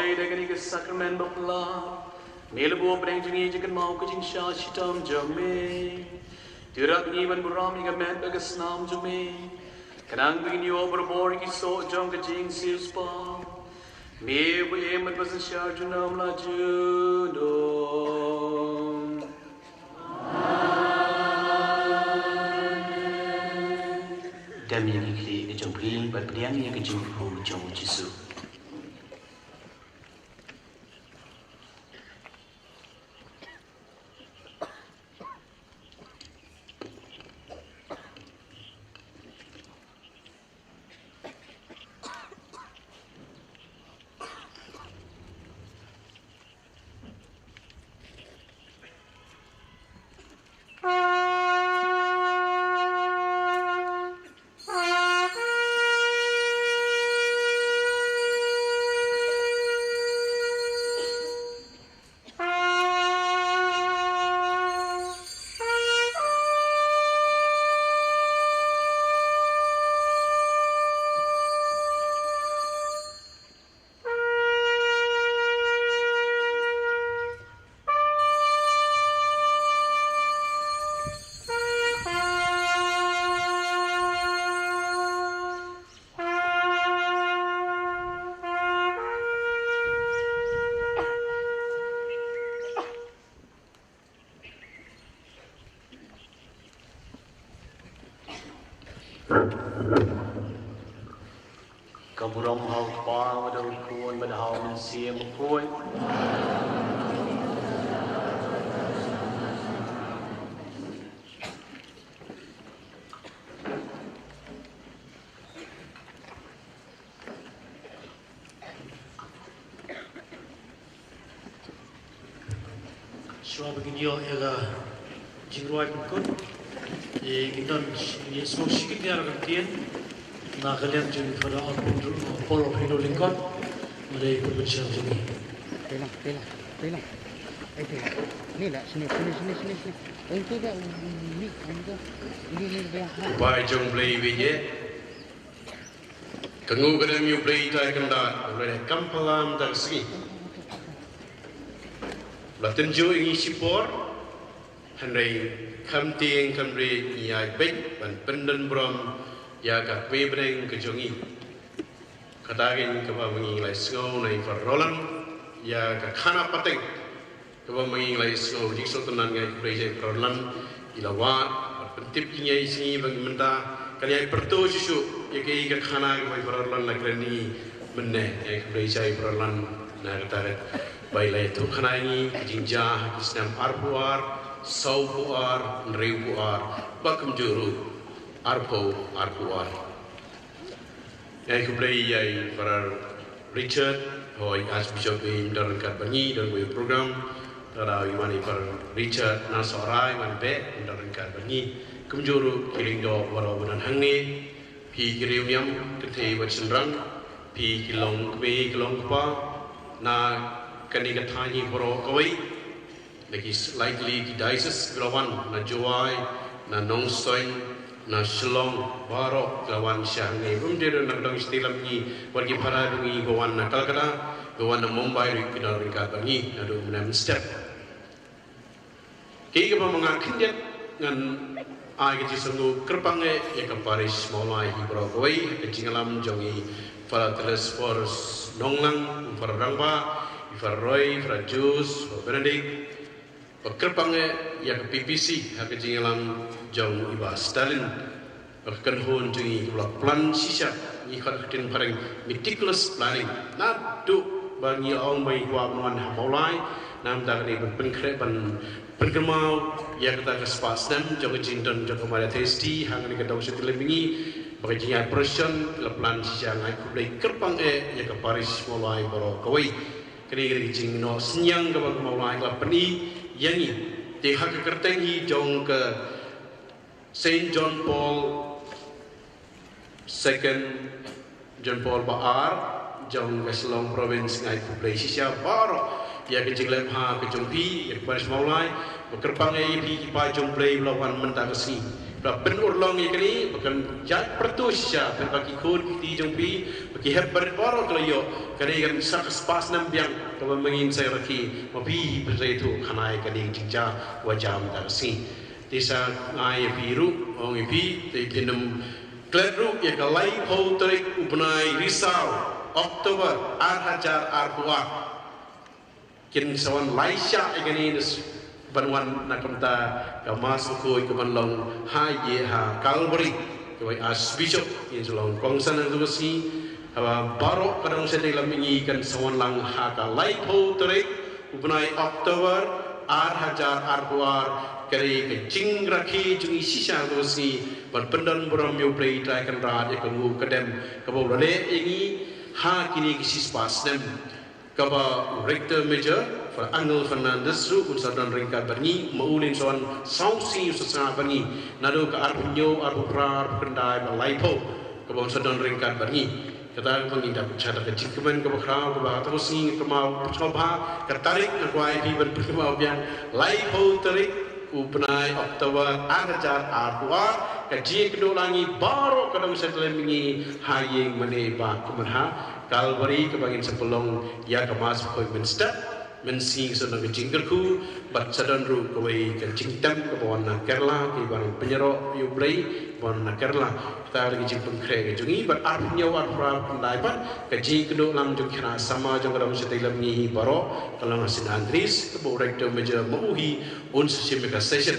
play the gani ke sacrament bapla. Mele bo breng jingi jikan mau ke jing sha shitam jame. Tirak ni ban buram ni gamet ke snam jame. Kanang begini over board ki so jong ke jing sis pa. Me bu emat basan sha junam la judom. Dami ni kli ke jong pring bat priang ni ke jing hu jong jisu. Kaburam hau pa madal kuon madal men siam kuon. Shua begini ega jingruai pun, kita ni semua sikit ni ada ketian. Nak kalian jadi pada Apollo Hino Lincoln, mulai berbicara jadi. Pelang. Ni lah sini. Itu dah ni dia. Baik jom play video. Kengu kadang you play tak kendak, boleh kampalam tak sini. Latin jo ini sipor, henry kamting kamri iai baik dan pendan brom. Ya kat pebreng kejongi, katagin keba mengingai snow na infarrolan, ya kat khana pateng, keba mengingai snow jikso tenan ngai preje farrolan, ilawat, pentip kinya isi bagi menta, kalian perto susu, ya kei kat khana keba farrolan nak reni menne, ya preje farrolan na kataret, bailai tu khana ini kijinja, kisnam arpuar, saupuar, nriupuar, bakam juru. Arpuar. Yang kemudian yang para Richard, hoi Archbishop dalam karbangi dalam program, dalam imani para Richard Nasorai manbe dalam karbangi, kemjuru kiring do walaupun hangi, pi kiriunyam ketei bersendrang, pi kilong kepa, na kanikathani boro kawai, lagi likely kidaises gelawan na Jowai, na Nongsoin. Na Shillong Barok Gawan Shangi Bumdir na dong istilam ni wargi para dungi gawan na Calcutta gawan na Mumbai kita ringkat bangi na do menam step kei ka mangakin dia ngan ai ke jisungu kerpange ya ka Paris molai hibro koi ke jingalam jongi para teles force nonglang para rangba para Roy para Jus para Benedict kerpange ya ke PPC ha ke jingalam jauh iba Stalin akan hon jengi plan sisa ni khadin pareng meticulous planning na do bagi orang mai wa non haulai nam dak ni penkre pengemau ya kita ke spastem jauh jinton jauh mara testi hang ni kedau setelebingi bagi jinga person plan sisa ngai kulai kerpang ya ke Paris mulai baro kawai kini jing no senyang ke bagi mulai la peni yangi di hak kertengi jong ke Saint John Paul II John Paul Baar jong Keselong province ngai Kublai Sisia Baro ya ke jinglem ha ke jongpi ya Paris Maulai bekerpang ai pi ki pa jong play lawan menta kesini ben urlong ikni bukan jat pertusya ben bagi kun ti jongpi bagi hebat baro kelayo kani kan sak spas nam biang kalau mengin saya raki mabi berai tu khanai kani jinja wajam darsi desa ngai biru ong ipi te kinum kledru ya kalai ho terik ubnai risau Oktober Arhajar Arbuak kin sawan laisha ikni banwan nakamta kamas ukoi kebanlong haye ha Calvary koi Archbishop in sulong kongsan ang tusi hawa baro kadang sa dalam ini kan sawan lang ha ka light ho terik ubnai Oktober Arhajar Arbuar kari ke jing rakhi jungi sisa tusi berpendan buram yo play try kan rad ekangu kadem kabo le ini ha kini kisis pas nem kaba rector major for Angel Fernandez ru unsadan ringkat berni maulin soan sausi usasa berni nado ka arpunyo arprar kendai balaipo kaba unsadan ringkat berni kata pengindap cara kecil kemen kaba krau kaba terus ni kemau coba katarik nakwai di berkemau biang laipo tarik upnai Oktober Arhajar Arbuar kaji kedolangi baru kadang setelah mengi haying meneba kemenha Calvary kebangin sepelong ya kemas koi menstep mensing sedang kejingkerku bat sadan ru koi kejingtem kebawana Kerala ki barang penyerok yublei bawana Kerala kita lagi jimpun kre kejungi bat arpunya warfra pendai bat kejing kedok lam jung kena sama jung kadang setelah mengi baro kalau nasin Andris kebo rector meja mauhi un sesimika session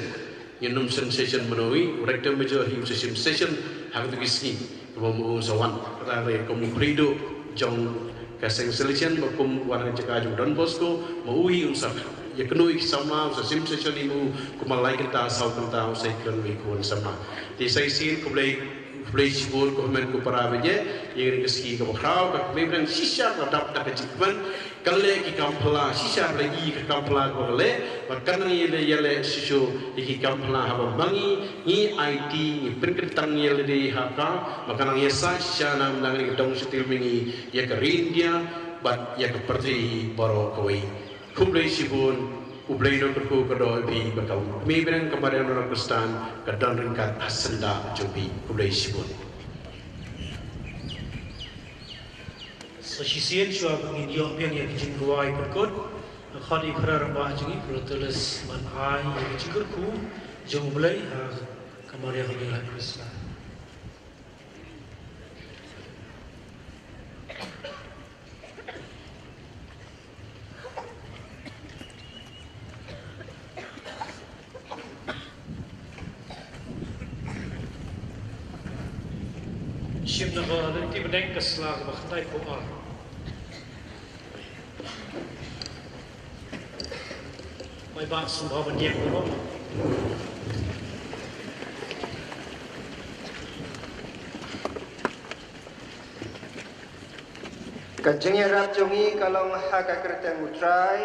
yenum sensation menoi rector meja hi session hang tu kisni kebo mau sawan kita lagi komu krido jong kaseng selection bakum warna cekah jong Don Bosco mauhi unsak ya kenui sama sesim session imu kumalai kita sau kita usai kenui kun sama di sesi kublai sibur komen ku para beje yang keski ke bakrau ke membran sisa kadap tak jikman kalle ki kampla sisa lagi ke kampla ko le bahkan yele yele sisu ki kampla haba bangi ni IT ni penketang yele di haka makan yesa sisa nam nang ni dong setil mingi ya ke India bat ya ke perti baro koi kublai sibun ublai no kerku kedo bi bakau membran kepada orang Kristen kadang ringkat asenda jobi kublai sibun Sesisian syua bangin yo piang ya kijing ruai berkot khadi khara rambah jingi proteles man ai ya kijing kerku jong ublai kamar ya khadi la Kristen Sim na ba dan ti bedeng keslag baktai ko a mai ba subha banyak ko Kajeng rap jongi kalong haka kerteng utrai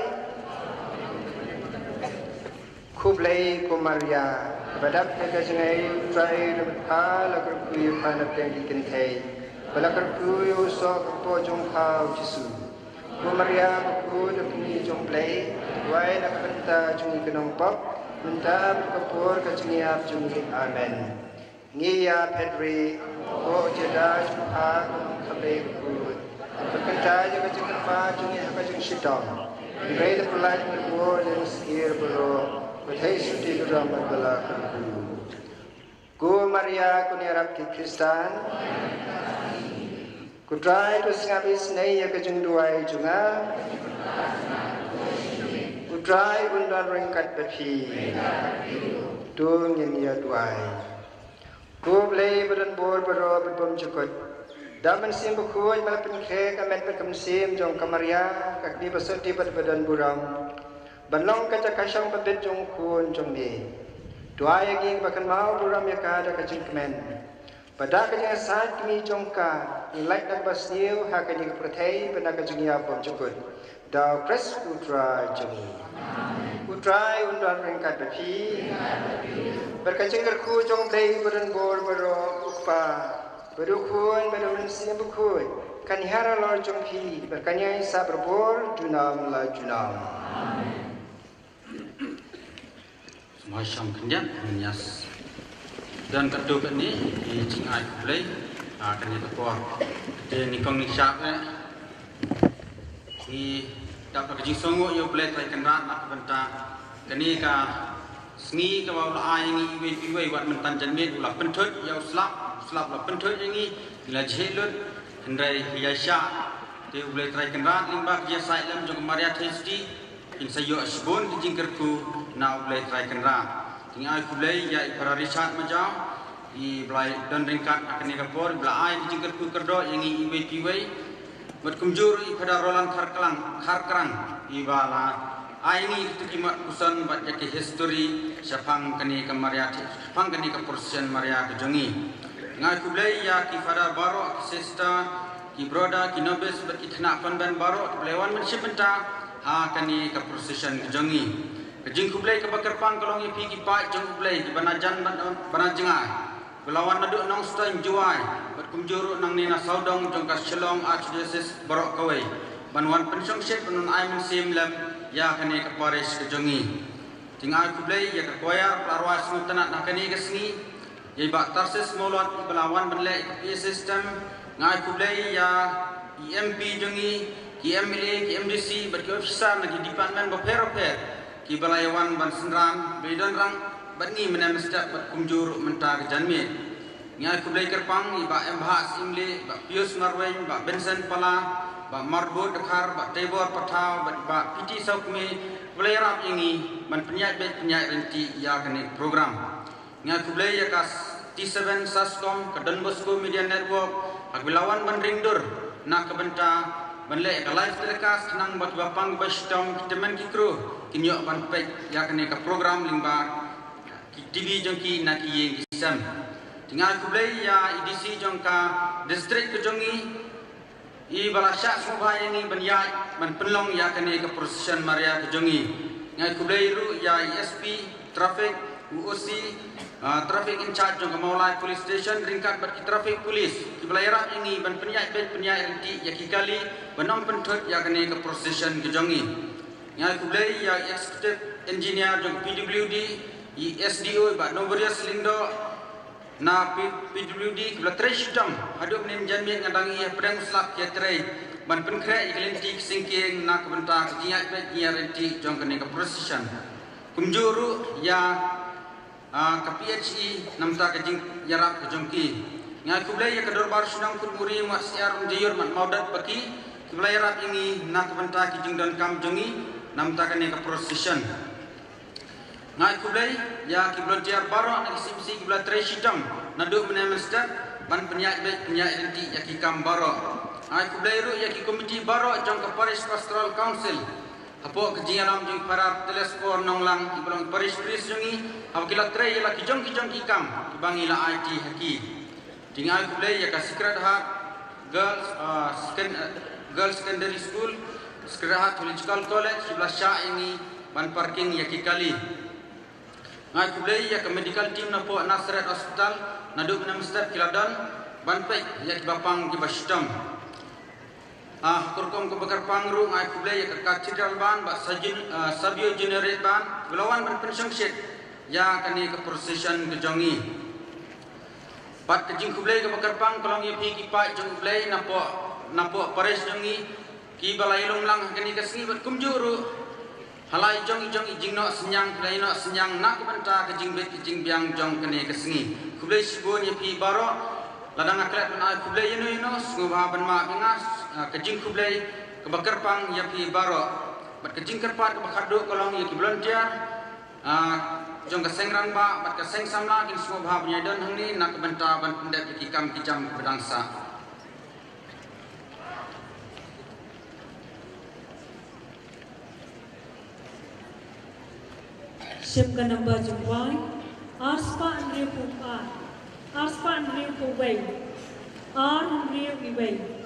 kublai kumaria badap kajeng utrai ha lagar kuy panap yang dikentei balagar kuy usok po jong kau jisu kumaria ku dapni jong play wai nak benta jongi kenong pop benta kapur kajeng ap jongi amen ngiya pedri ko jeda ha khabe ku berkata jaga jangan pa jungi haka jung shitong grade pelaj berbuat dan skir bero berhai suti geram bala kerbu go Maria kunyarap ki Kristan ku try to ngabis nei ya kajung duai junga ku try undan ringkat bepi dung yang ya duai ku play badan bor bero berbom cukut Daman sim bukuy malapin khe kamet perkem sim jong kamaria kakdi basoti pada badan buram banlong kaca kasang babet jong kun jong ni tuai ging bakan mau buram ya kada kacing kemen pada kajing asat kimi jong ka ilai dan basniu hakani perthai benda kajing ya pom cukut da pres putra jong putra undan ringkat bepi berkacing kerku jong play badan bor baro ukpa Berukun berun sini bukun kanihara lor jongpi berkanyai saberbor junam la junam. Semua syam kenyak menyas dan kedua ni di Jingai Kulai kan itu kuah di nikong nisap di dapat kerja sungguh yo boleh try kenrat nak bentang kini ka sengi ka bau la ai ni we wat mentan janmit ulah pentut yo slap la pentut yang ni bila jelut hendai hiasya dia boleh try kenrat limbah dia sai lam jong maria testi in sayo asbon di jingkerku na boleh try kenrat Jingai Kulai ya para Richard majau di belai dan ringkat akan kapor belai di jingkerku kerdo yang ni we berkumjur pada rolan karkerang ibala aini itu kimat kusan bat jaki history syafang kani kamariati syafang kani kapursian maria kejongi ngai kublai ya ki fada baro ki sister ki broda ki nobes bat ikna konben baro lewan menship benta ha kani kapursian kejongi kejing kublai kebakerpang kolong ipi ki pa jong kublai di banajan banajengai Belawan naduk nang stain juai berkumjuruk nang nina saudong jong kaselong archdiocese Borok Kawai banwan pensong syed penun aimun sim lem ya kani ke Paris ke Jongi Jingai Kulai ya ke koyar pelarwas mutanak nak kani ke sengi ya bak tarsis molot belawan benlek ke sistem Ngai Kulai ya EMP Jongi KMLA KMDC berki ofisar nagi department berper ki balayawan ban senran bedon rang Bani mana mesti berkumjur mentar janmit. Ngai Kulai Kerpang, iba Mbahas Imli, iba Pius Marwain, iba Benson Pala, iba Marbot Dekar, iba Tebor Patau, iba Piti Saukmi, Kulai Rap ini, man penyait renti ya kini program. Ngai Kulai ya kas T7 Sascom, ke Don Bosco Media Network, agbilawan ban ringdur, nak kebenta, banlek ke live telecast, nang buat bapang bastom, kita main kikru, kinyok ban pek ya kini ke program limbar. TV jongki nak yang kisam. Tinggal Kulai ya edisi jongka distrik kejongi. I balasyak semua yang ini benyai menpelong ya kini ke prosesian Maria kejongi. Ngai Kulai ru ya ESP traffic UOC traffic in charge jongka Maulai Police Station ringkat berki traffic police. Di belayar ini ben penyai renti ya kikali benom pentut ya kini ke prosesian kejongi. Ngai Kulai ya executive engineer jongka PWD SDO ba Novarius Lindo na PWD kebla treshtam haduk nin janmit ngadangi pedang slap ke tray ban penkre iklentik singking na kebenta jiat bet renti jong kene ke precision kumjuru ya ke PHE namta ke jing yarap ke jongki ngai kublai ya kedor bar sunang kulmuri mat siar jayur mat maudat baki kublai yarap ini na kebenta ke jing dan kam jongi namta kene ke precision Ngai Kulai ya ki volunteer baro nak simsi ki bla treshidam naduk menemester ban penyak renti ya ki kam baro Ngai Kulai ru ya ki komiti baro jong ke Parish Pastoral Council apo ke jingalam jong para telespor nonglang ki belong Parish Priest jongi apo ki la tre ya la ki jong ki kam ki bangi la IT haki Ngai Kulai ya ka Secret Heart Girls Secondary School Secret Heart Theological College ki bla sya ini ban parking ya ki kali Ngai Kulai ya ke medical team na po Nasret Hospital naduk na Mr. Kiladan banpek ya ki bapang ki bastam kurkom ke bakar pangru Ngai Kulai ya ke Cathedral ban ba Sabio Generate ban belawan ban pensyong syed ya kani ke procession ke jongi pat ke jing Kulai ke bakar pang kolong ya pi ki pa jong Kulai na po Paris jongi ki balai long lang kani ke sini bat kumjuru Halai jong ijing no senyang kulai no senyang nak benta ke jing bet ke jing biang jong kene ke sengi kulai sibun ye pi baro ladang aklat ban kulai yeno sungu ban ma bingas ke jing kulai ke bakerpang ye pi baro bat ke jing kerpat ke bakado kolong ye ki volunteer jong ke sengrang ba bat ke seng samla kin sungu ba penyadan hangni nak benta ban pendet ki kam ki jam bedangsa Ship ka number jumwai, Arspa Andrew Pupa, Arspa Andrew Puway, Andrew Iway.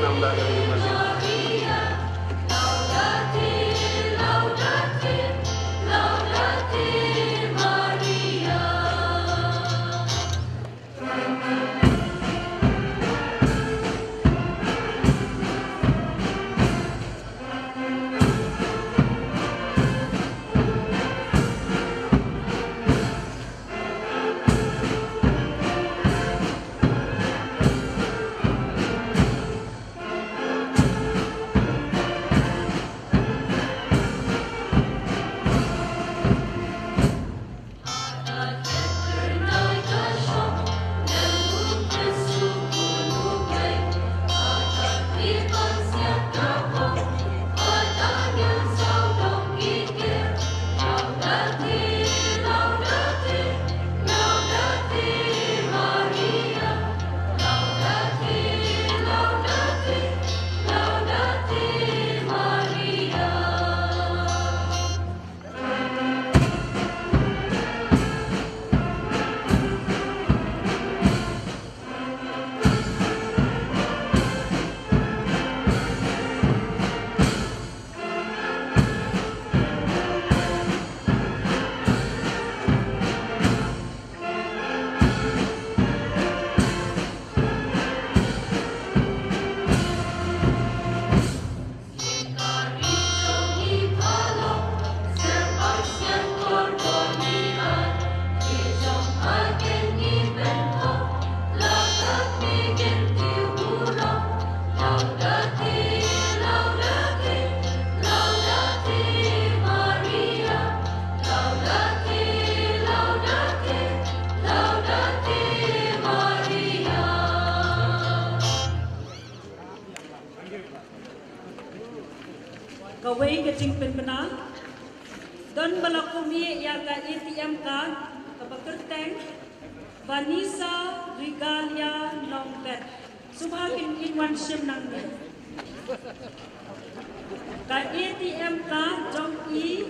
Nam dah kami masih. Kawai ke jing penpena dan balakumi ya ka ATM card kabakerteng Vanessa Regalia Longbet subhakin inwan sim nang ni ka ATM card jong i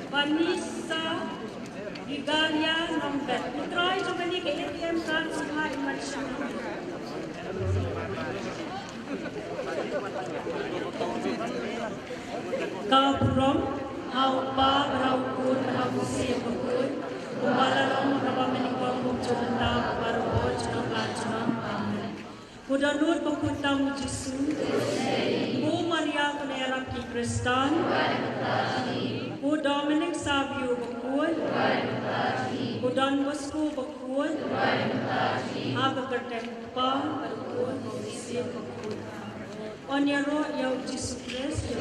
Vanessa Regalia Longbet try jong ni ka ATM card subha inwan sim nang ni Kau purom, hau pa, hau kun, hau siap kun, kumalalong kapamaningkong kumjulanta, paruho, junong kanjunong, amen. Kudanut pagkuntang Jesu, Bu Maria Kunerang Ki Kristan, Bu Dominic Savio Bakun, Bu Don Bosco Bakun, Aba Kerteng Pa, Bakun, Siap Bakun. On your road, Jesu Christ,